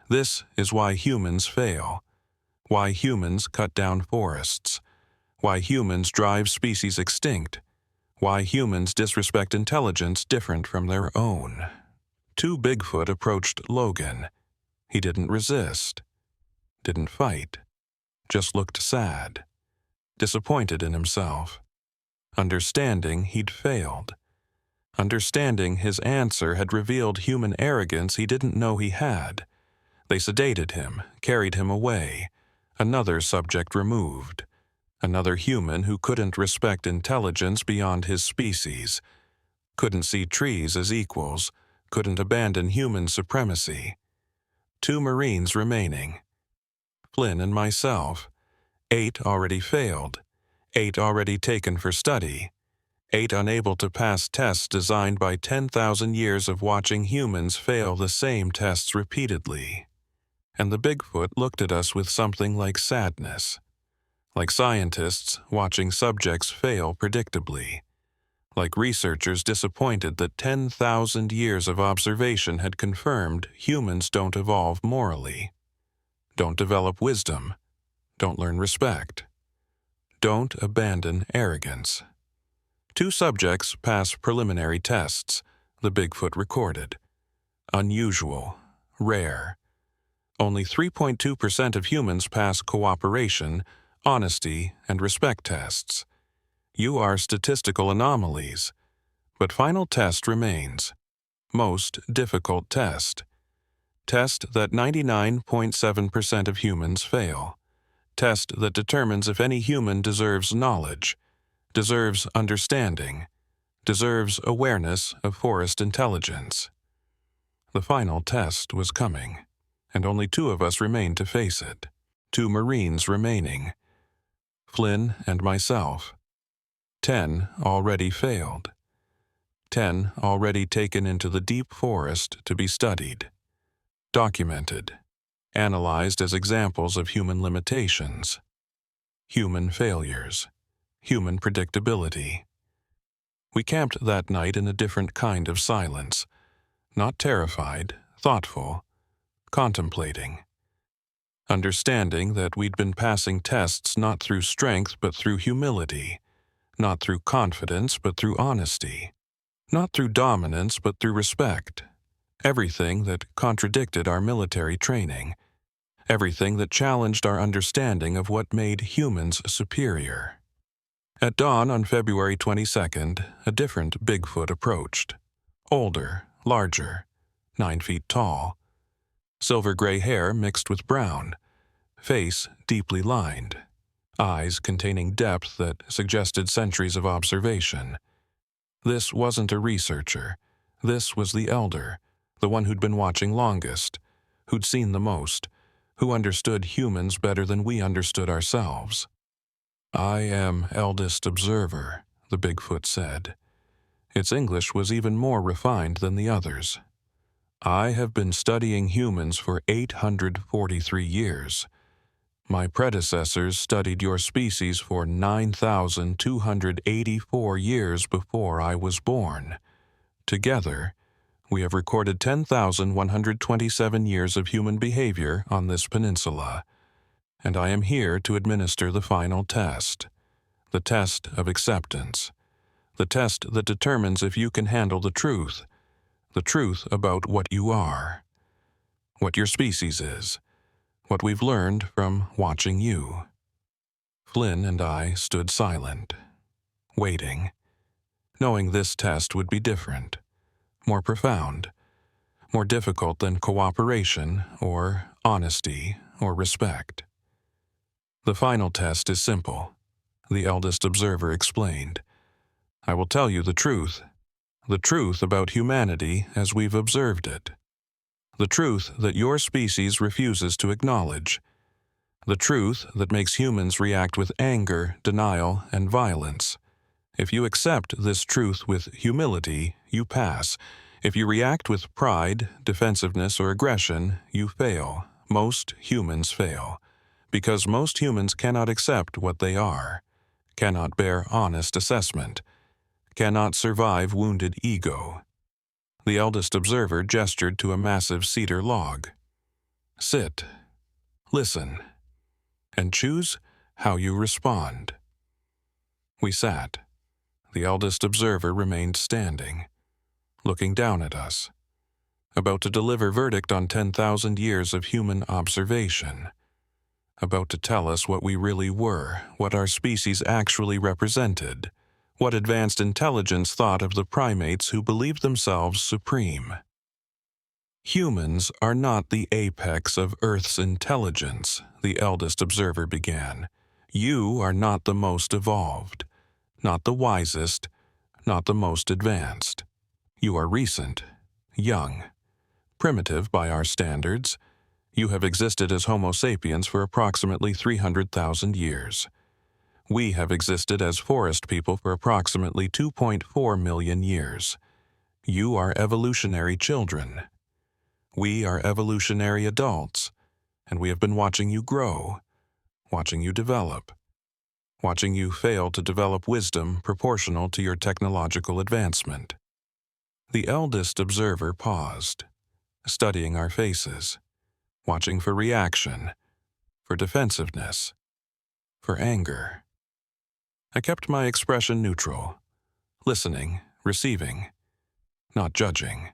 This is why humans fail, why humans cut down forests, why humans drive species extinct, why humans disrespect intelligence different from their own. 2 Bigfoot approached Logan. He didn't resist, didn't fight, just looked sad, disappointed in himself, understanding he'd failed, understanding his answer had revealed human arrogance he didn't know he had. They sedated him, carried him away, another subject removed, Another human who couldn't respect intelligence beyond his species, couldn't see trees as equals, couldn't abandon human supremacy. 2 Marines remaining. Flynn and myself. 8 already failed. 8 already taken for study. 8 unable to pass tests designed by 10,000 years of watching humans fail the same tests repeatedly. And the Bigfoot looked at us with something like sadness. Like scientists watching subjects fail predictably. Like researchers disappointed that 10,000 years of observation had confirmed humans don't evolve morally, don't develop wisdom, don't learn respect, don't abandon arrogance. 2 subjects pass preliminary tests, the Bigfoot recorded. Unusual, rare. Only 3.2% of humans pass cooperation, honesty, and respect tests. You are statistical anomalies, but final test remains. Most difficult test. Test that 99.7% of humans fail. Test that determines if any human deserves knowledge, deserves understanding, deserves awareness of forest intelligence. The final test was coming, and only 2 of us remained to face it. 2 Marines remaining. Flynn and myself. 10 already failed. 10 already taken into the deep forest to be studied, documented, analyzed as examples of human limitations, human failures, human predictability. We camped that night in a different kind of silence, not terrified, thoughtful, contemplating, understanding that we'd been passing tests not through strength but through humility, not through confidence but through honesty, not through dominance but through respect. Everything that contradicted our military training, everything that challenged our understanding of what made humans superior. At dawn on February 22nd, a different Bigfoot approached. Older, larger, 9 feet tall. Silver-gray hair mixed with brown. Face deeply lined. Eyes containing depth that suggested centuries of observation. This wasn't a researcher. This was the elder, the one who'd been watching longest, who'd seen the most, who understood humans better than we understood ourselves. "I am eldest observer," the Bigfoot said. Its English was even more refined than the others. "I have been studying humans for 843 years. My predecessors studied your species for 9,284 years before I was born. Together, we have recorded 10,127 years of human behavior on this peninsula, and I am here to administer the final test, the test of acceptance, the test that determines if you can handle the truth about what you are, what your species is, what we've learned from watching you." Flynn and I stood silent, waiting, knowing this test would be different, more profound, more difficult than cooperation or honesty or respect. "The final test is simple," the eldest observer explained. "I will tell you the truth about humanity as we've observed it. The truth that your species refuses to acknowledge. The truth that makes humans react with anger, denial, and violence. If you accept this truth with humility, you pass. If you react with pride, defensiveness, or aggression, you fail. Most humans fail. Because most humans cannot accept what they are, cannot bear honest assessment, cannot survive wounded ego." The eldest observer gestured to a massive cedar log. "Sit, listen, and choose how you respond." We sat. The eldest observer remained standing, looking down at us, about to deliver verdict on 10,000 years of human observation, about to tell us what we really were, what our species actually represented, what advanced intelligence thought of the primates who believed themselves supreme. "Humans are not the apex of Earth's intelligence," the eldest observer began. You are not the most evolved, not the wisest, not the most advanced. You are recent, young, primitive by our standards. You have existed as Homo sapiens for approximately 300,000 years. We have existed as forest people for approximately 2.4 million years. You are evolutionary children. We are evolutionary adults, and we have been watching you grow, watching you develop, watching you fail to develop wisdom proportional to your technological advancement. The eldest observer paused, studying our faces, watching for reaction, for defensiveness, for anger. I kept my expression neutral, listening, receiving, not judging.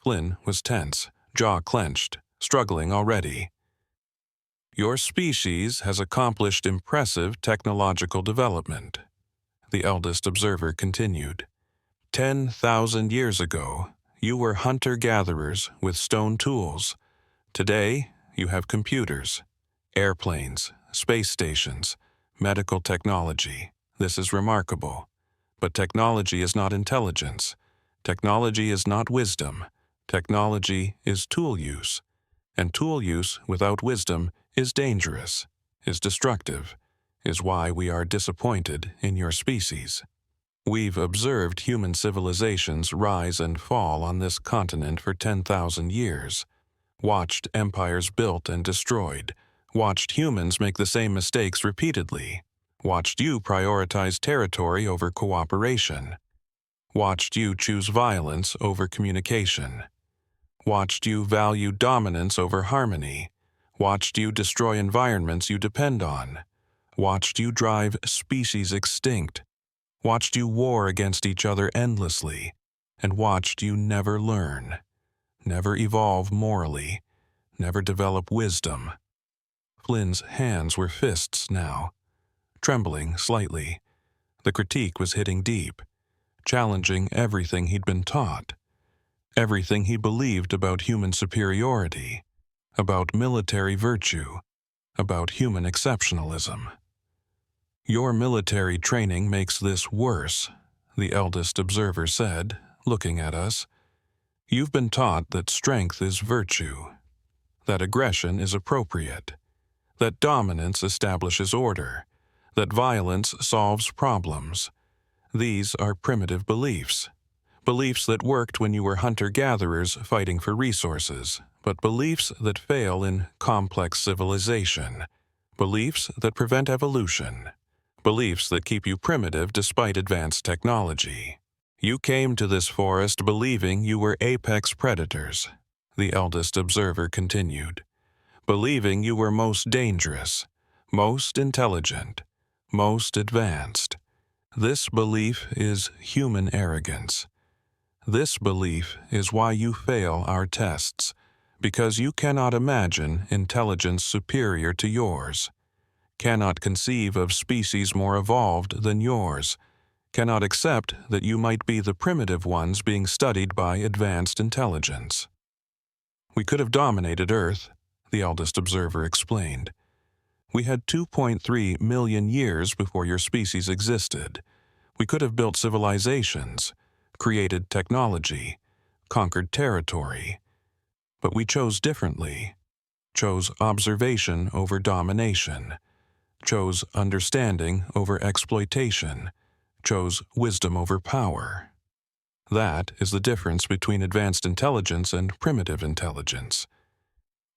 Flynn was tense, jaw clenched, struggling already. Your species has accomplished impressive technological development, the eldest observer continued. 10,000 years ago, you were hunter-gatherers with stone tools. Today, you have computers, airplanes, space stations, medical technology. This is remarkable. But technology is not intelligence. Technology is not wisdom. Technology is tool use. And tool use without wisdom is dangerous, is destructive, is why we are disappointed in your species. We've observed human civilizations rise and fall on this continent for 10,000 years, watched empires built and destroyed, watched humans make the same mistakes repeatedly, watched you prioritize territory over cooperation, watched you choose violence over communication, watched you value dominance over harmony, watched you destroy environments you depend on, watched you drive species extinct, watched you war against each other endlessly, and watched you never learn, never evolve morally, never develop wisdom. Flynn's hands were fists now, trembling slightly. The critique was hitting deep, challenging everything he'd been taught, everything he believed about human superiority, about military virtue, about human exceptionalism. Your military training makes this worse, the eldest observer said, looking at us. You've been taught that strength is virtue, that aggression is appropriate, that dominance establishes order, that violence solves problems. These are primitive beliefs. Beliefs that worked when you were hunter-gatherers fighting for resources, but beliefs that fail in complex civilization. Beliefs that prevent evolution. Beliefs that keep you primitive despite advanced technology. You came to this forest believing you were apex predators, the eldest observer continued. Believing you were most dangerous, most intelligent, most advanced. This belief is human arrogance. This belief is why you fail our tests, because you cannot imagine intelligence superior to yours, cannot conceive of species more evolved than yours, cannot accept that you might be the primitive ones being studied by advanced intelligence. We could have dominated Earth, the eldest observer explained. We had 2.3 million years before your species existed. We could have built civilizations, created technology, conquered territory. But we chose differently, chose observation over domination, chose understanding over exploitation, chose wisdom over power. That is the difference between advanced intelligence and primitive intelligence.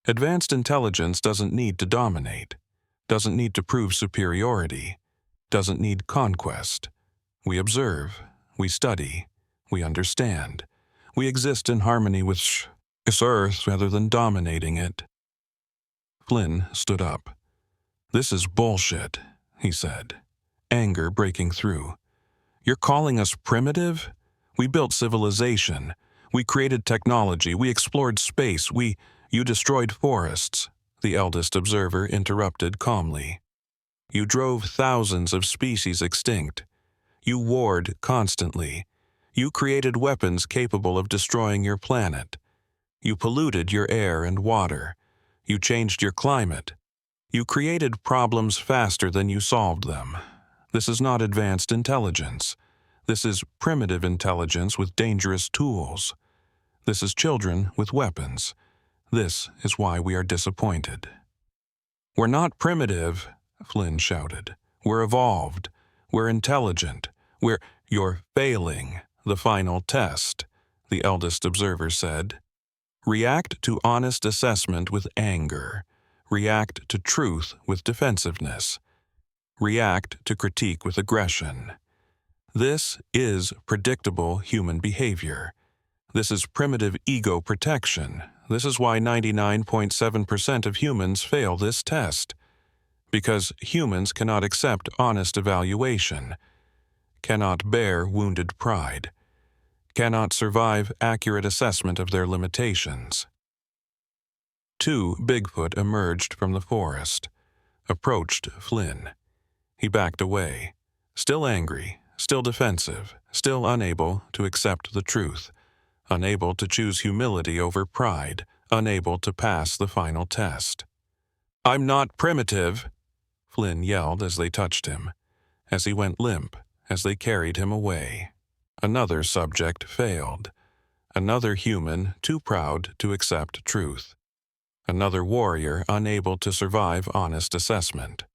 Advanced intelligence doesn't need to dominate, doesn't need to prove superiority, doesn't need conquest. We observe, we study, we understand. We exist in harmony with this Earth rather than dominating it. Flynn stood up. This is bullshit, he said, anger breaking through. You're calling us primitive? We built civilization. We created technology. We explored space. You destroyed forests, the eldest observer interrupted calmly. You drove thousands of species extinct. You warred constantly. You created weapons capable of destroying your planet. You polluted your air and water. You changed your climate. You created problems faster than you solved them. This is not advanced intelligence. This is primitive intelligence with dangerous tools. This is children with weapons. This is why we are disappointed." "We're not primitive," Flynn shouted. "We're evolved. We're intelligent. You're failing the final test," the eldest observer said. "React to honest assessment with anger. React to truth with defensiveness. React to critique with aggression. This is predictable human behavior. This is primitive ego protection. This is why 99.7% of humans fail this test. Because humans cannot accept honest evaluation, cannot bear wounded pride, cannot survive accurate assessment of their limitations." 2 Bigfoot emerged from the forest, approached Flynn. He backed away, still angry, still defensive, still unable to accept the truth, unable to choose humility over pride, unable to pass the final test. "I'm not primitive," Flynn yelled as they touched him, as he went limp, as they carried him away. Another subject failed. Another human too proud to accept truth. Another warrior unable to survive honest assessment.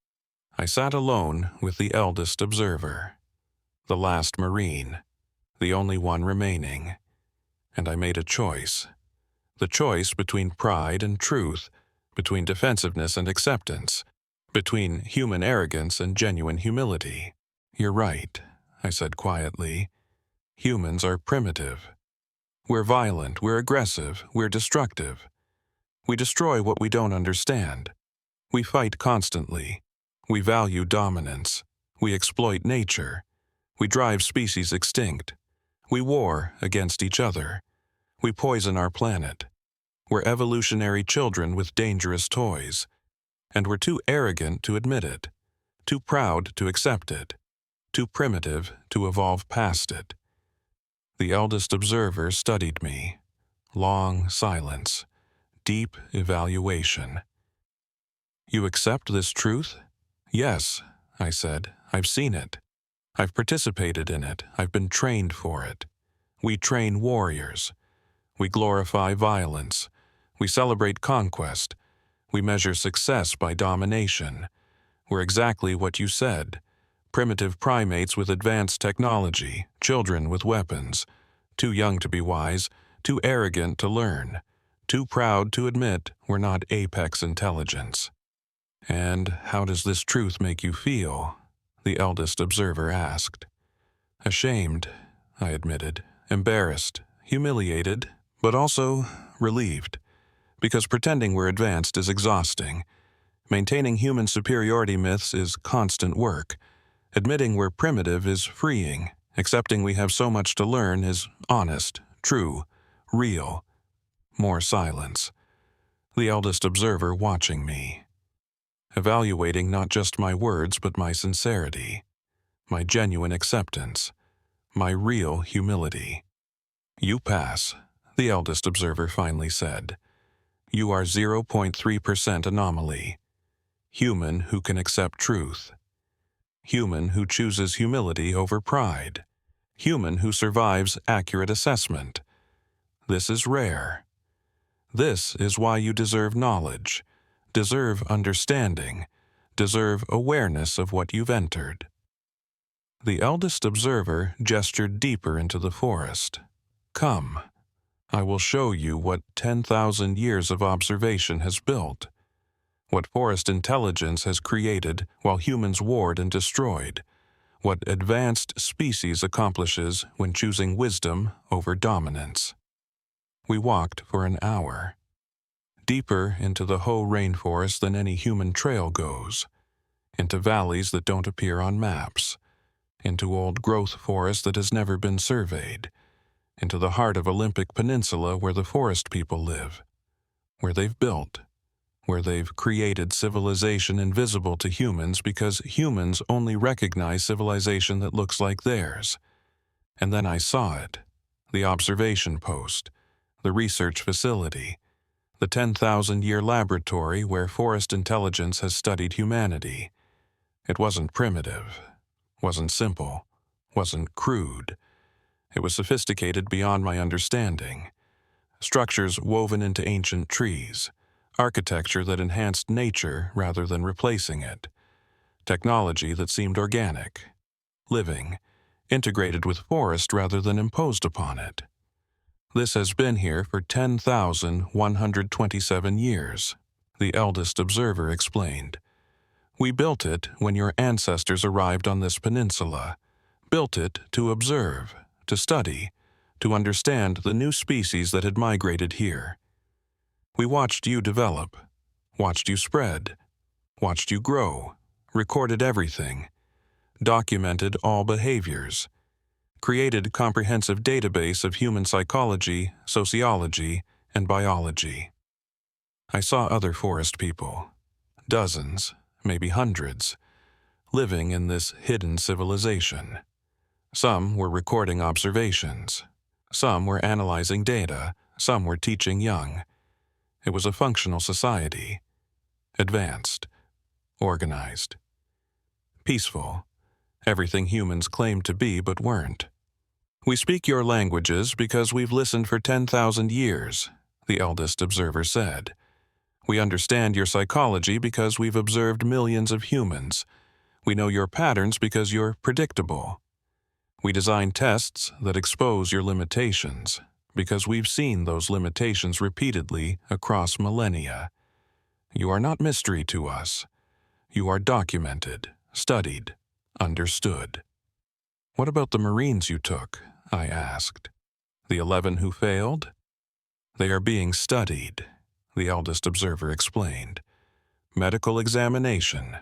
I sat alone with the eldest observer, the last Marine, the only one remaining, and I made a choice. The choice between pride and truth, between defensiveness and acceptance, between human arrogance and genuine humility. "You're right," I said quietly. "Humans are primitive. We're violent, we're aggressive, we're destructive. We destroy what we don't understand. We fight constantly. We value dominance. We exploit nature. We drive species extinct. We war against each other. We poison our planet. We're evolutionary children with dangerous toys. And we're too arrogant to admit it, too proud to accept it, too primitive to evolve past it." The eldest observer studied me. Long silence. Deep evaluation. "You accept this truth?" "Yes," I said. "I've seen it. I've participated in it. I've been trained for it. We train warriors. We glorify violence. We celebrate conquest. We measure success by domination. We're exactly what you said. Primitive primates with advanced technology, children with weapons, too young to be wise, too arrogant to learn, too proud to admit we're not apex intelligence." "And how does this truth make you feel?" the eldest observer asked. "Ashamed," I admitted, "embarrassed, humiliated, but also relieved. Because pretending we're advanced is exhausting. Maintaining human superiority myths is constant work. Admitting we're primitive is freeing. Accepting we have so much to learn is honest, true, real." More silence. The eldest observer watching me. Evaluating not just my words but my sincerity, my genuine acceptance, my real humility. "You pass," the eldest observer finally said. "You are 0.3% anomaly. Human who can accept truth. Human who chooses humility over pride. Human who survives accurate assessment. This is rare. This is why you deserve knowledge, deserve understanding, deserve awareness of what you've entered." The eldest observer gestured deeper into the forest. "Come. I will show you what 10,000 years of observation has built, what forest intelligence has created while humans warred and destroyed, what advanced species accomplishes when choosing wisdom over dominance." We walked for an hour, deeper into the Hoh Rainforest than any human trail goes, into valleys that don't appear on maps, into old growth forest that has never been surveyed, into the heart of Olympic Peninsula where the forest people live, where they've built, where they've created civilization invisible to humans because humans only recognize civilization that looks like theirs. And then I saw it, the observation post, the research facility, The 10,000-year laboratory where forest intelligence has studied humanity. It wasn't primitive, wasn't simple, wasn't crude. It was sophisticated beyond my understanding. Structures woven into ancient trees, architecture that enhanced nature rather than replacing it, technology that seemed organic, living, integrated with forest rather than imposed upon it. This has been here for 10,127 years, the eldest observer explained. We built it when your ancestors arrived on this peninsula, built it to observe, to study, to understand the new species that had migrated here. We watched you develop, watched you spread, watched you grow, recorded everything, documented all behaviors, created a comprehensive database of human psychology, sociology, and biology. I saw other forest people, dozens, maybe hundreds, living in this hidden civilization. Some were recording observations. Some were analyzing data. Some were teaching young. It was a functional society, advanced, organized, peaceful, everything humans claimed to be but weren't. We speak your languages because we've listened for 10,000 years, the eldest observer said. We understand your psychology because we've observed millions of humans. We know your patterns because you're predictable. We design tests that expose your limitations because we've seen those limitations repeatedly across millennia. You are not mystery to us. You are documented, studied, understood. What about the Marines you took? I asked. The 11 who failed? They are being studied, the eldest observer explained. Medical examination,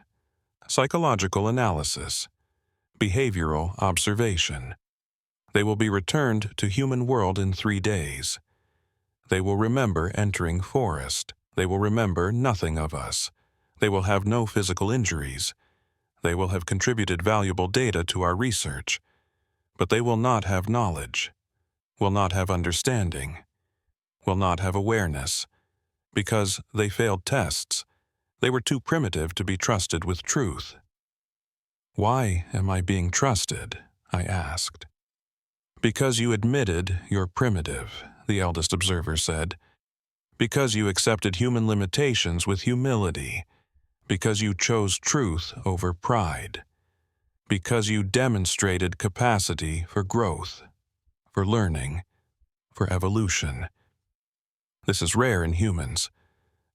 psychological analysis, behavioral observation. They will be returned to human world in 3 days. They will remember entering forest. They will remember nothing of us. They will have no physical injuries. They will have contributed valuable data to our research. But they will not have knowledge, will not have understanding, will not have awareness, because they failed tests. They were too primitive to be trusted with truth. Why am I being trusted? I asked. Because you admitted you're primitive, the eldest observer said. Because you accepted human limitations with humility. Because you chose truth over pride. Because you demonstrated capacity for growth, for learning, for evolution. This is rare in humans.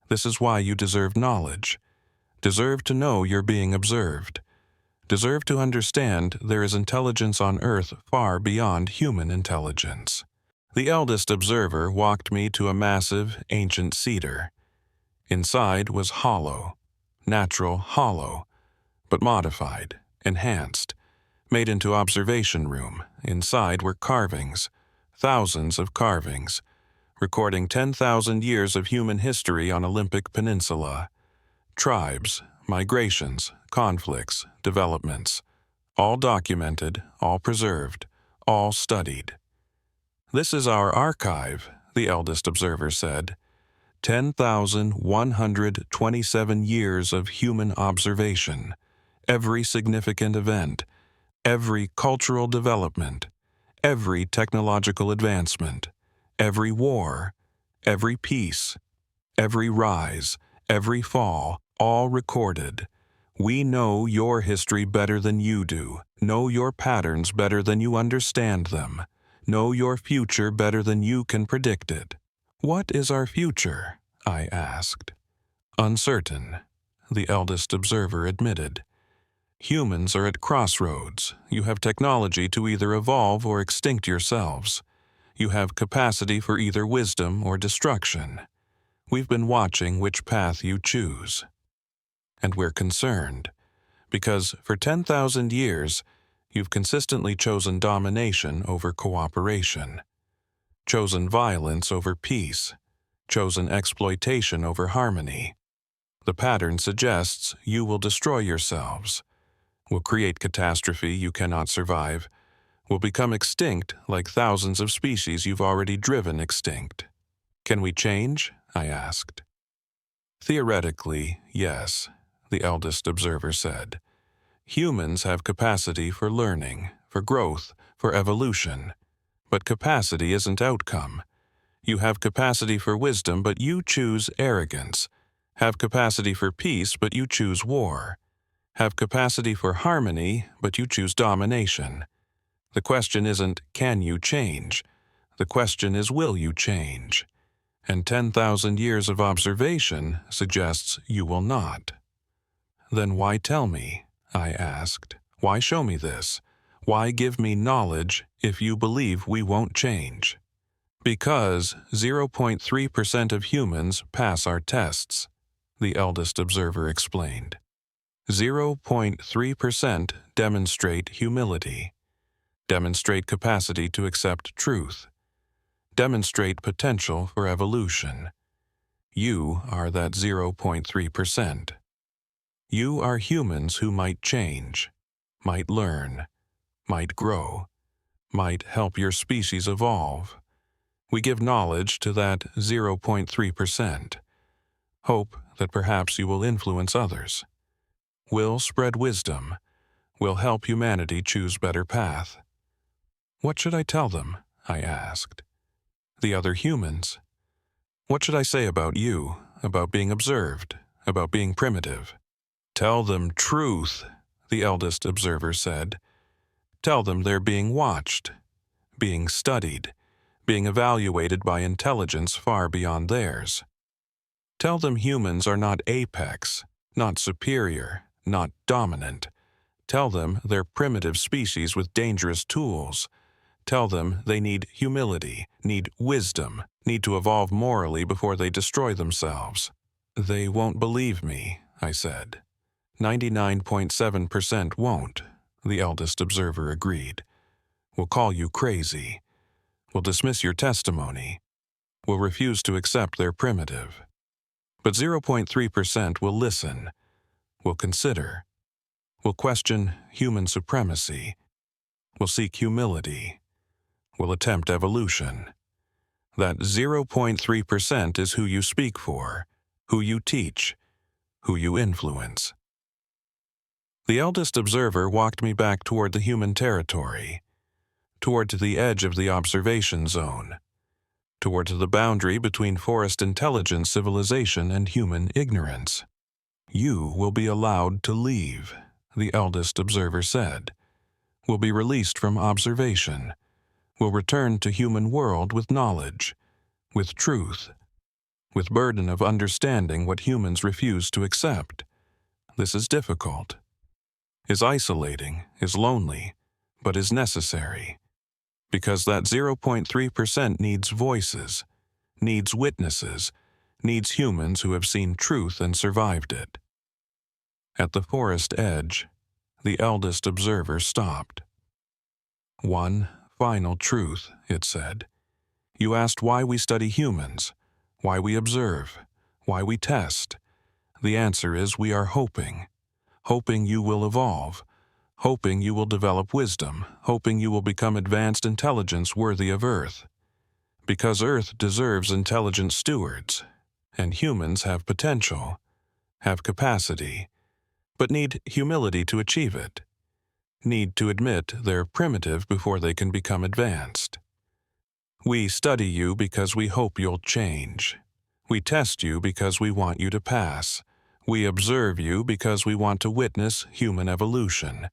This is why you deserve knowledge, deserve to know you're being observed, deserve to understand there is intelligence on Earth far beyond human intelligence. The eldest observer walked me to a massive, ancient cedar. Inside was hollow, natural hollow, but modified, enhanced, made into observation room. Inside were carvings, thousands of carvings, recording 10,000 years of human history on Olympic Peninsula. Tribes, migrations, conflicts, developments, all documented, all preserved, all studied. This is our archive, the eldest observer said. 10,127 years of human observation. Every significant event, every cultural development, every technological advancement, every war, every peace, every rise, every fall, all recorded. We know your history better than you do, know your patterns better than you understand them, know your future better than you can predict it. What is our future? I asked. Uncertain, the eldest observer admitted. Humans are at crossroads. You have technology to either evolve or extinct yourselves. You have capacity for either wisdom or destruction. We've been watching which path you choose. And we're concerned, because for 10,000 years, you've consistently chosen domination over cooperation, chosen violence over peace, chosen exploitation over harmony. The pattern suggests you will destroy yourselves, will create catastrophe you cannot survive, will become extinct like thousands of species you've already driven extinct. Can we change? I asked. Theoretically, yes, the eldest observer said. Humans have capacity for learning, for growth, for evolution. But capacity isn't outcome. You have capacity for wisdom, but you choose arrogance. Have capacity for peace, but you choose war. Have capacity for harmony, but you choose domination. The question isn't, can you change? The question is, will you change? And 10,000 years of observation suggests you will not. Then why tell me? I asked. Why show me this? Why give me knowledge if you believe we won't change? Because 0.3% of humans pass our tests, the eldest observer explained. 0.3% demonstrate humility, demonstrate capacity to accept truth, demonstrate potential for evolution. You are that 0.3%. You are humans who might change, might learn, might grow, might help your species evolve. We give knowledge to that 0.3%. Hope that perhaps you will influence others. Will spread wisdom. Will help humanity choose better path. What should I tell them? I asked. The other humans. What should I say about you, about being observed, about being primitive? Tell them truth, the eldest observer said. Tell them they're being watched, being studied, being evaluated by intelligence far beyond theirs. Tell them humans are not apex, not superior, not dominant. Tell them they're primitive species with dangerous tools. Tell them they need humility, need wisdom, need to evolve morally before they destroy themselves. They won't believe me, I said. 99.7% won't, the eldest observer agreed. Will call you crazy. Will dismiss your testimony. Will refuse to accept they're primitive. But 0.3% will listen, will consider, will question human supremacy, will seek humility, will attempt evolution. That 0.3% is who you speak for, who you teach, who you influence. The eldest observer walked me back toward the human territory, toward the edge of the observation zone, toward the boundary between forest intelligence civilization and human ignorance. You will be allowed to leave, the eldest observer said. Will be released from observation. Will return to human world with knowledge, with truth, with burden of understanding what humans refuse to accept. This is difficult, is isolating, is lonely, but is necessary. Because that 0.3% needs voices, needs witnesses, needs humans who have seen truth and survived it. At the forest edge, the eldest observer stopped. One final truth, it said. You asked why we study humans, why we observe, why we test. The answer is we are hoping you will evolve, hoping you will develop wisdom, hoping you will become advanced intelligence worthy of Earth. Because Earth deserves intelligent stewards, and humans have potential, have capacity, but need humility to achieve it, need to admit they're primitive before they can become advanced. We study you because we hope you'll change. We test you because we want you to pass. We observe you because we want to witness human evolution.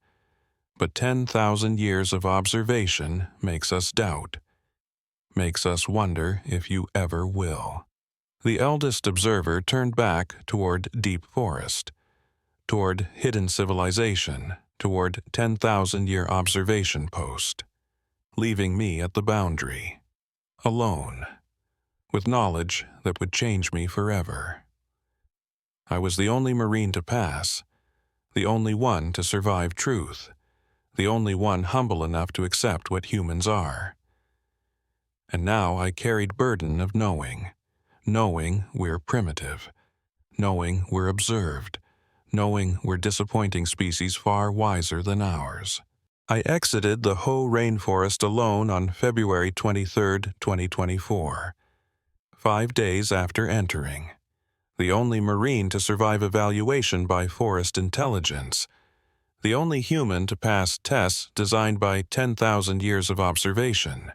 But 10,000 years of observation makes us doubt, makes us wonder if you ever will. The eldest observer turned back toward deep forest, toward hidden civilization, toward 10,000-year observation post, leaving me at the boundary, alone, with knowledge that would change me forever. I was the only Marine to pass, the only one to survive truth, the only one humble enough to accept what humans are. And now I carried burden of knowing we're primitive, knowing we're observed, knowing we're disappointing species far wiser than ours. I exited the Hoh Rainforest alone on February 23, 2024. 5 days after entering. The only Marine to survive evaluation by Forest Intelligence. The only human to pass tests designed by 10,000 years of observation.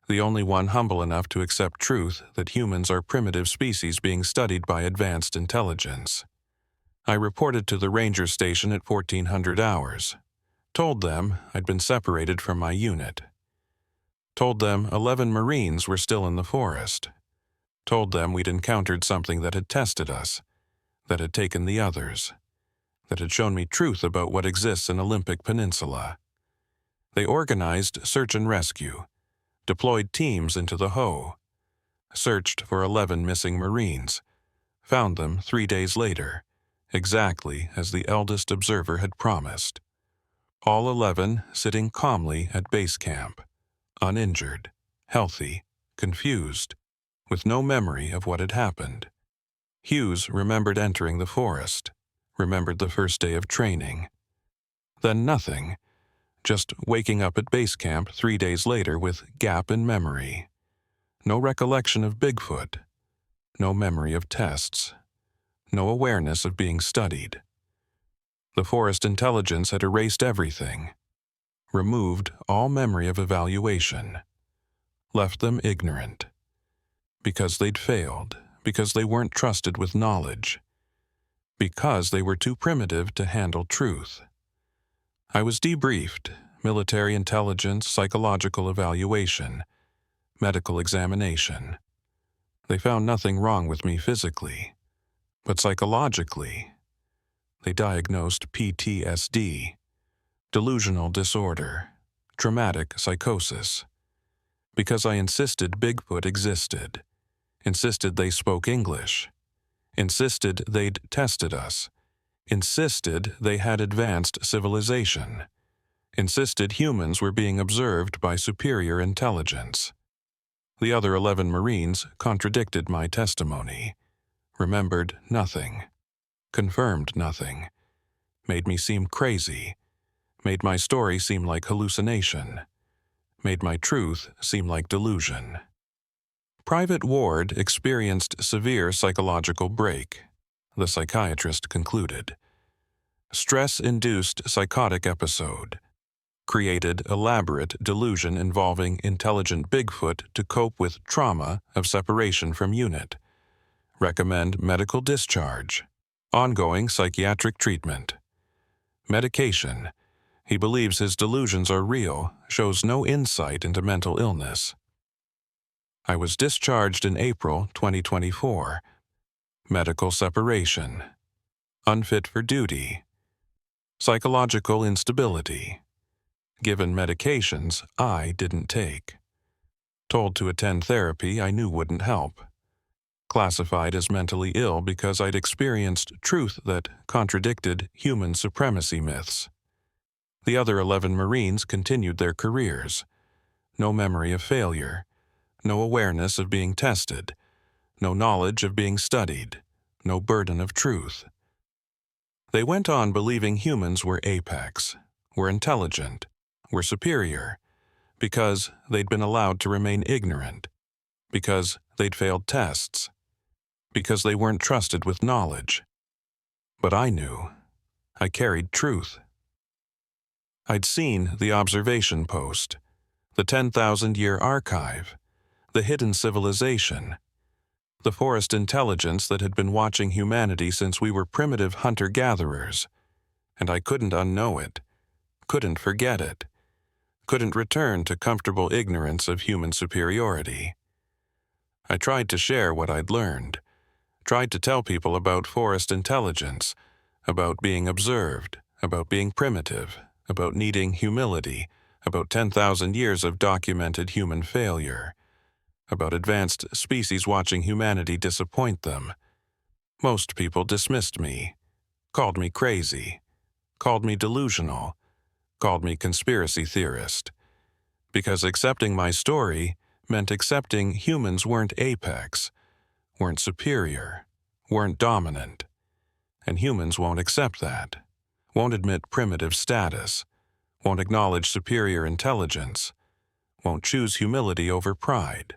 The only one humble enough to accept truth that humans are primitive species being studied by advanced intelligence. I reported to the ranger station at 1400 hours. Told them I'd been separated from my unit. Told them 11 Marines were still in the forest. Told them we'd encountered something that had tested us, that had taken the others, that had shown me truth about what exists in Olympic Peninsula. They organized search and rescue, deployed teams into the Hoh, searched for 11 missing Marines, found them 3 days later, exactly as the eldest observer had promised. All 11 sitting calmly at base camp, uninjured, healthy, confused, with no memory of what had happened. Hughes remembered entering the forest, remembered the first day of training. Then nothing, just waking up at base camp 3 days later with gap in memory. No recollection of Bigfoot, no memory of tests, no awareness of being studied. The Forest Intelligence had erased everything, removed all memory of evaluation, left them ignorant. Because they'd failed, because they weren't trusted with knowledge, because they were too primitive to handle truth. I was debriefed, military intelligence, psychological evaluation, medical examination. They found nothing wrong with me physically, but psychologically, they diagnosed PTSD, delusional disorder, traumatic psychosis. Because I insisted Bigfoot existed, insisted they spoke English, insisted they'd tested us, insisted they had advanced civilization, insisted humans were being observed by superior intelligence. The other 11 Marines contradicted my testimony, remembered nothing, confirmed nothing, made me seem crazy, made my story seem like hallucination, made my truth seem like delusion. Private Ward experienced severe psychological break, the psychiatrist concluded. Stress-induced psychotic episode. Created elaborate delusion involving intelligent Bigfoot to cope with trauma of separation from unit. Recommend medical discharge. Ongoing psychiatric treatment. Medication. He believes his delusions are real, shows no insight into mental illness. I was discharged in April 2024. Medical separation. Unfit for duty. Psychological instability. Given medications I didn't take. Told to attend therapy I knew wouldn't help. Classified as mentally ill because I'd experienced truth that contradicted human supremacy myths. The other 11 Marines continued their careers. No memory of failure. No awareness of being tested. No knowledge of being studied. No burden of truth. They went on believing humans were apex, were intelligent, were superior, because they'd been allowed to remain ignorant, because they'd failed tests, because they weren't trusted with knowledge. But I knew. I carried truth. I'd seen the observation post, the 10,000-year archive, the hidden civilization, the forest intelligence that had been watching humanity since we were primitive hunter-gatherers, and I couldn't unknow it, couldn't forget it, couldn't return to comfortable ignorance of human superiority. I tried to share what I'd learned, tried to tell people about forest intelligence, about being observed, about being primitive, about needing humility, about 10,000 years of documented human failure, about advanced species watching humanity disappoint them. Most people dismissed me, called me crazy, called me delusional, called me conspiracy theorist, because accepting my story meant accepting humans weren't apex, weren't superior, weren't dominant, and humans won't accept that, won't admit primitive status, won't acknowledge superior intelligence, won't choose humility over pride.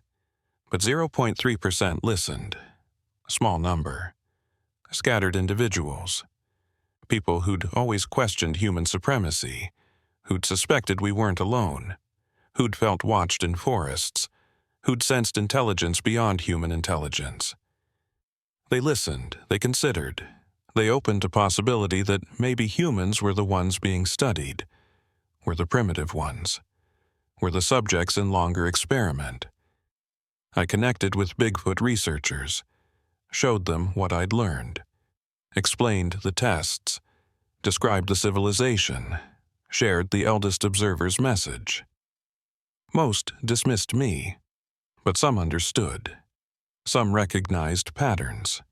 But 0.3% listened. A small number. Scattered individuals. People who'd always questioned human supremacy, who'd suspected we weren't alone, who'd felt watched in forests, who'd sensed intelligence beyond human intelligence. They listened, they considered, they opened to possibility that maybe humans were the ones being studied, were the primitive ones, were the subjects in longer experiment. I connected with Bigfoot researchers, showed them what I'd learned, explained the tests, described the civilization, shared the eldest observer's message. Most dismissed me, but some understood. Some recognized patterns.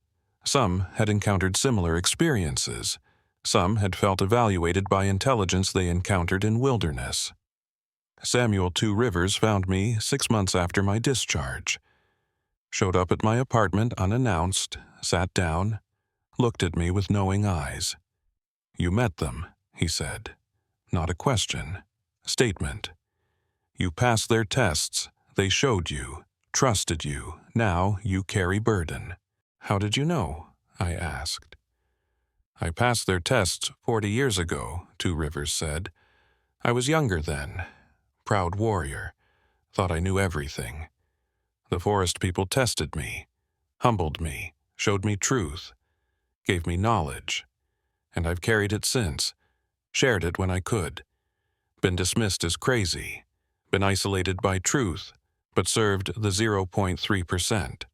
Some had encountered similar experiences. Some had felt evaluated by intelligence they encountered in wilderness. Samuel Two Rivers found me 6 months after my discharge. Showed up at my apartment unannounced, sat down, looked at me with knowing eyes. "You met them," he said. "Not a question. Statement. You passed their tests. They showed you, trusted you. Now you carry burden." "How did you know?" I asked. "I passed their tests 40 years ago," Two Rivers said. "I was younger then. Proud warrior. Thought I knew everything. The forest people tested me, humbled me, showed me truth, gave me knowledge. And I've carried it since, shared it when I could. Been dismissed as crazy, been isolated by truth, but served the 0.3%.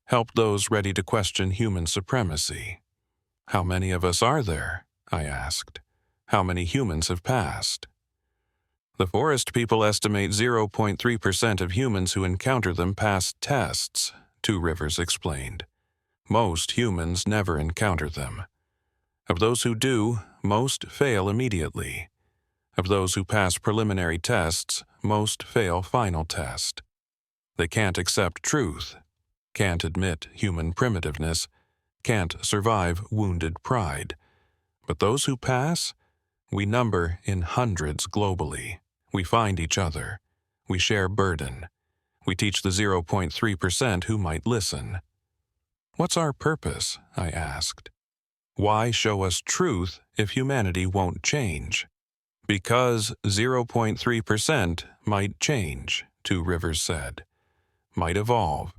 Helped those ready to question human supremacy." "How many of us are there?" I asked. "How many humans have passed?" "The forest people estimate 0.3% of humans who encounter them pass tests," Two Rivers explained. "Most humans never encounter them. Of those who do, most fail immediately. Of those who pass preliminary tests, most fail final test. They can't accept truth, can't admit human primitiveness, can't survive wounded pride. But those who pass, we number in hundreds globally. We find each other. We share burden. We teach the 0.3% who might listen." "What's our purpose?" I asked. "Why show us truth if humanity won't change?" "Because 0.3% might change," Two Rivers said. "Might evolve,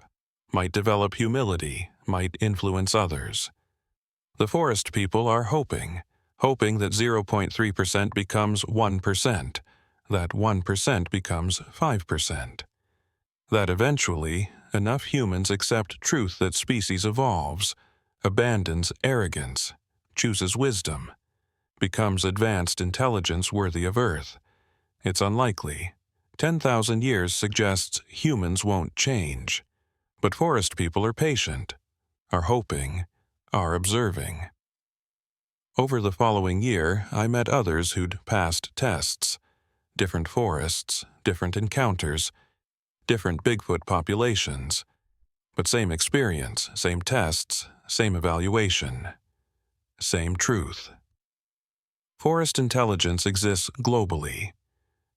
might develop humility, might influence others. The forest people are hoping that 0.3% becomes 1%, that 1% becomes 5%. That eventually, enough humans accept truth that species evolves, abandons arrogance, chooses wisdom, becomes advanced intelligence worthy of Earth. It's unlikely. 10,000 years suggests humans won't change. But forest people are patient, are hoping, are observing." Over the following year, I met others who'd passed tests. Different forests, different encounters, different Bigfoot populations. But same experience, same tests, same evaluation, same truth. Forest intelligence exists globally,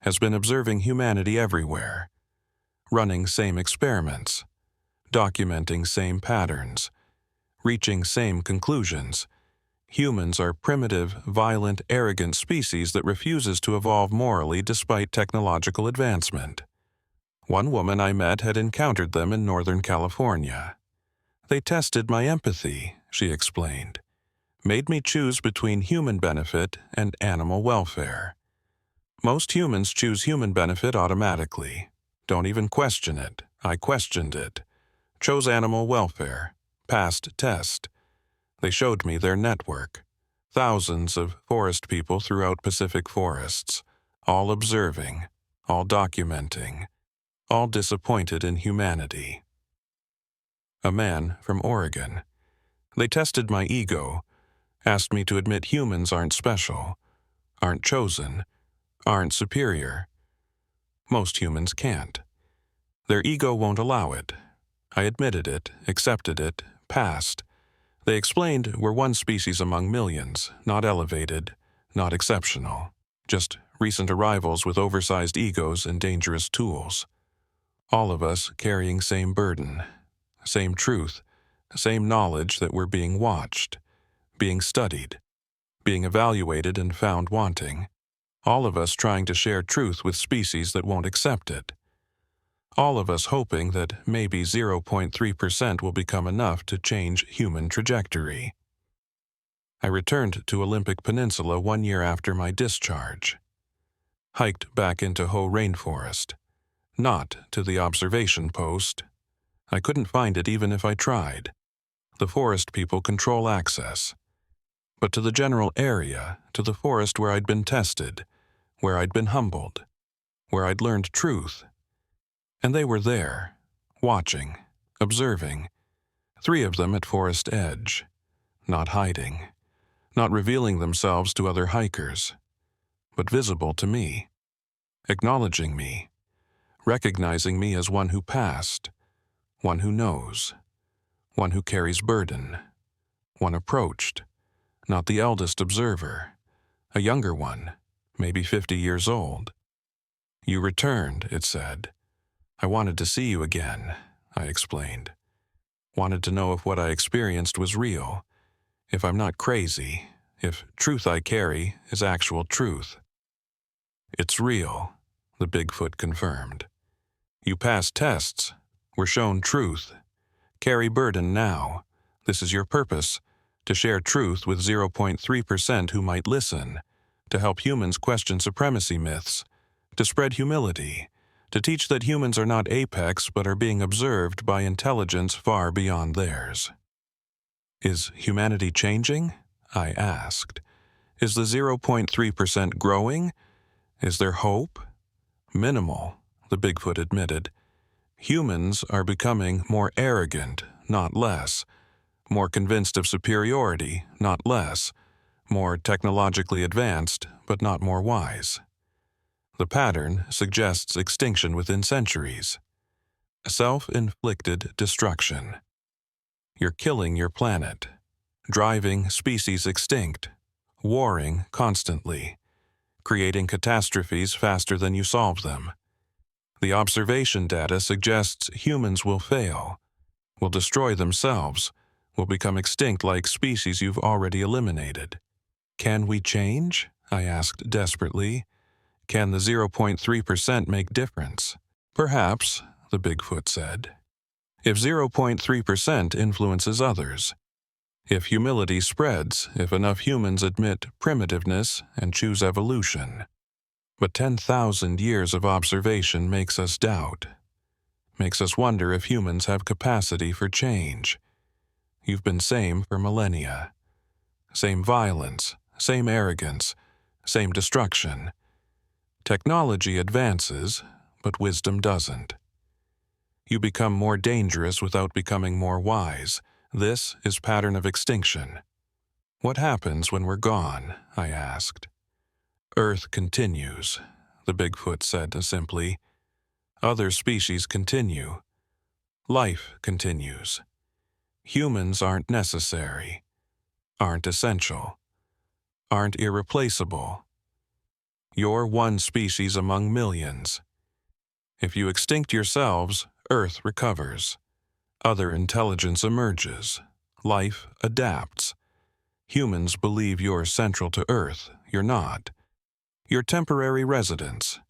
has been observing humanity everywhere, running same experiments, documenting same patterns, reaching same conclusions. Humans are primitive, violent, arrogant species that refuses to evolve morally despite technological advancement. One woman I met had encountered them in Northern California. "They tested my empathy," she explained. "Made me choose between human benefit and animal welfare. Most humans choose human benefit automatically. Don't even question it. I questioned it. Chose animal welfare. Passed test. They showed me their network. Thousands of forest people throughout Pacific forests, all observing, all documenting, all disappointed in humanity." A man from Oregon. "They tested my ego, asked me to admit humans aren't special, aren't chosen, aren't superior. Most humans can't. Their ego won't allow it. I admitted it, accepted it, passed. They explained we're one species among millions, not elevated, not exceptional, just recent arrivals with oversized egos and dangerous tools. All of us carrying same burden, same truth, same knowledge that we're being watched, being studied, being evaluated and found wanting. All of us trying to share truth with species that won't accept it. All of us hoping that maybe 0.3% will become enough to change human trajectory. I returned to Olympic Peninsula 1 year after my discharge. Hiked back into Hoh Rainforest. Not to the observation post. I couldn't find it even if I tried. The forest people control access. But to the general area, to the forest where I'd been tested, where I'd been humbled, where I'd learned truth. And they were there, watching, observing. 3 of them at forest edge, not hiding, not revealing themselves to other hikers, but visible to me, acknowledging me, recognizing me as one who passed, one who knows, one who carries burden, one approached, not the eldest observer, a younger one, maybe 50 years old. You returned, it said. I wanted to see you again, I explained. Wanted to know if what I experienced was real, if I'm not crazy, if truth I carry is actual truth. It's real, the Bigfoot confirmed. You passed tests, were shown truth. Carry burden now. This is your purpose, to share truth with 0.3% who might listen, to help humans question supremacy myths, to spread humility, to teach that humans are not apex but are being observed by intelligence far beyond theirs. Is humanity changing? I asked. Is the 0.3% growing? Is there hope? Minimal, the Bigfoot admitted. Humans are becoming more arrogant, not less, more convinced of superiority, not less, more technologically advanced, but not more wise. The pattern suggests extinction within centuries. Self-inflicted destruction. You're killing your planet, driving species extinct, warring constantly, creating catastrophes faster than you solve them. The observation data suggests humans will fail, will destroy themselves, will become extinct like species you've already eliminated. Can we change? I asked desperately. Can the 0.3% make difference? Perhaps, the Bigfoot said. If 0.3% influences others, if humility spreads, if enough humans admit primitiveness and choose evolution. But 10,000 years of observation makes us doubt, makes us wonder if humans have capacity for change. You've been same for millennia. Same violence, same arrogance, same destruction. Technology advances, but wisdom doesn't. You become more dangerous without becoming more wise. This is pattern of extinction. What happens when we're gone? I asked. Earth continues, the Bigfoot said simply. Other species continue. Life continues. Humans aren't necessary, aren't essential, aren't irreplaceable. You're one species among millions. If you extinct yourselves, Earth recovers. Other intelligence emerges. Life adapts. Humans believe you're central to Earth. You're not. You're temporary residents.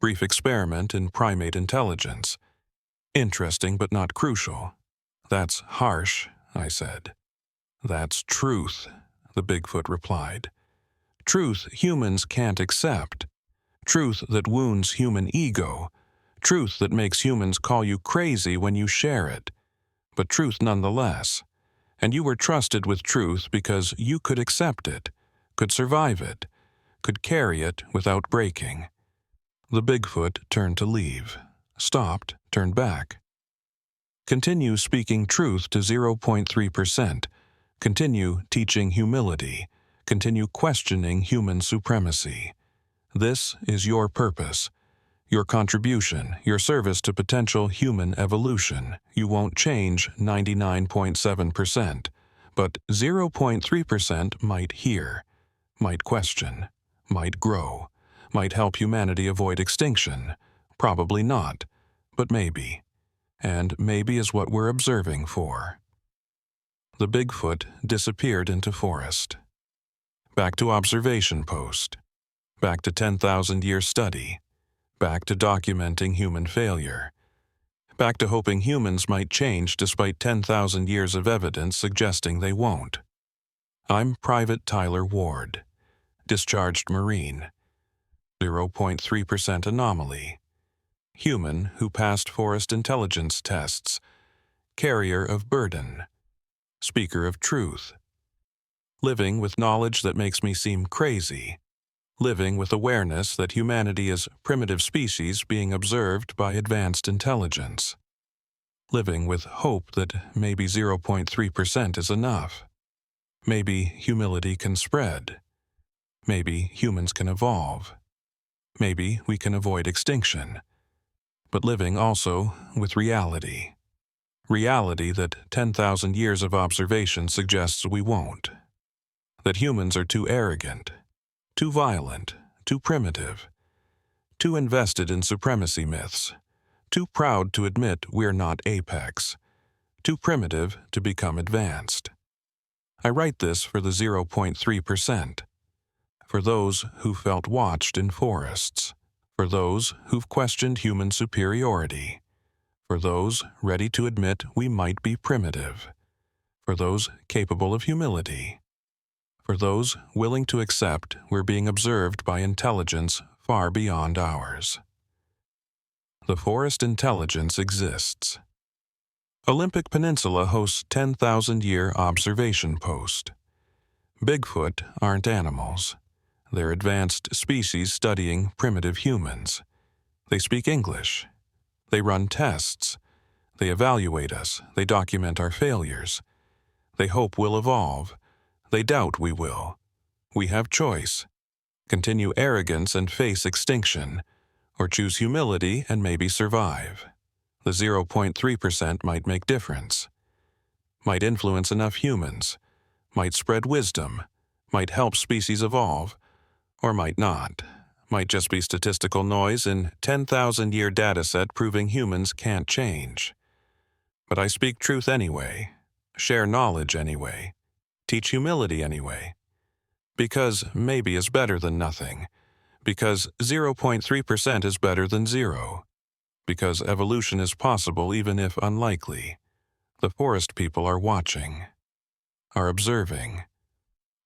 Brief experiment in primate intelligence. Interesting but not crucial. That's harsh, I said. That's truth, the Bigfoot replied. Truth humans can't accept. Truth that wounds human ego. Truth that makes humans call you crazy when you share it. But truth nonetheless. And you were trusted with truth because you could accept it, could survive it, could carry it without breaking. The Bigfoot turned to leave, stopped, turned back. Continue speaking truth to 0.3%. Continue teaching humility. Continue questioning human supremacy. This is your purpose, your contribution, your service to potential human evolution. You won't change 99.7%, but 0.3% might hear, might question, might grow, might help humanity avoid extinction. Probably not, but maybe. And maybe is what we're observing for. The Bigfoot disappeared into forest. Back to observation post. Back to 10,000-year study. Back to documenting human failure. Back to hoping humans might change despite 10,000 years of evidence suggesting they won't. I'm Private Tyler Ward, discharged Marine, 0.3% anomaly, human who passed forest intelligence tests, carrier of burden, speaker of truth, living with knowledge that makes me seem crazy, living with awareness that humanity is primitive species being observed by advanced intelligence, living with hope that maybe 0.3% is enough. Maybe humility can spread. Maybe humans can evolve. Maybe we can avoid extinction. But living also with reality. Reality that 10,000 years of observation suggests we won't. That humans are too arrogant, too violent, too primitive, too invested in supremacy myths, too proud to admit we're not apex, too primitive to become advanced. I write this for the 0.3%, for those who felt watched in forests, for those who've questioned human superiority, for those ready to admit we might be primitive, for those capable of humility, for those willing to accept we're being observed by intelligence far beyond ours. The forest intelligence exists. Olympic Peninsula hosts 10,000-year observation post. Bigfoot aren't animals. They're advanced species studying primitive humans. They speak English. They run tests. They evaluate us. They document our failures. They hope we'll evolve. They doubt we will. We have choice. Continue arrogance and face extinction, or choose humility and maybe survive. The 0.3% might make difference. Might influence enough humans. Might spread wisdom. Might help species evolve. Or might not. Might just be statistical noise in 10,000-year dataset proving humans can't change. But I speak truth anyway. Share knowledge anyway. Teach humility anyway. Because maybe is better than nothing. Because 0.3% is better than zero. Because evolution is possible even if unlikely. The forest people are watching, are observing,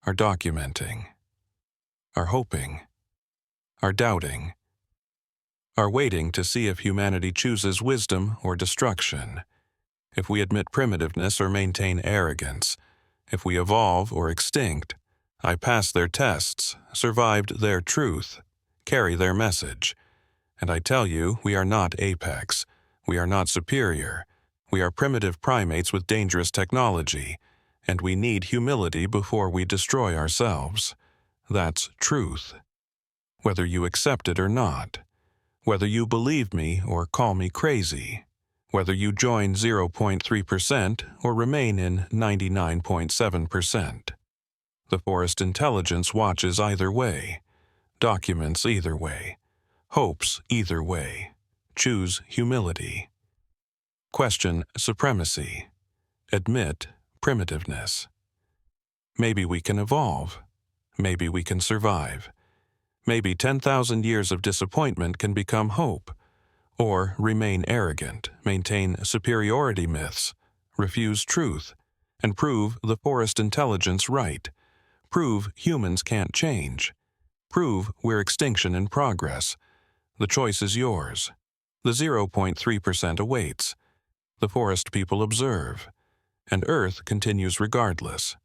are documenting, are hoping, are doubting, are waiting to see if humanity chooses wisdom or destruction, if we admit primitiveness or maintain arrogance, if we evolve or extinct. I passed their tests, survived their truth, carry their message. And I tell you, we are not apex. We are not superior. We are primitive primates with dangerous technology, and we need humility before we destroy ourselves. That's truth. Whether you accept it or not, whether you believe me or call me crazy, whether you join 0.3% or remain in 99.7%. The forest intelligence watches either way, documents either way, hopes either way. Choose humility. Question supremacy. Admit primitiveness. Maybe we can evolve. Maybe we can survive. Maybe 10,000 years of disappointment can become hope. Or remain arrogant, maintain superiority myths, refuse truth, and prove the forest intelligence right. Prove humans can't change. Prove we're extinction in progress. The choice is yours. The 0.3% awaits. The forest people observe. And Earth continues regardless.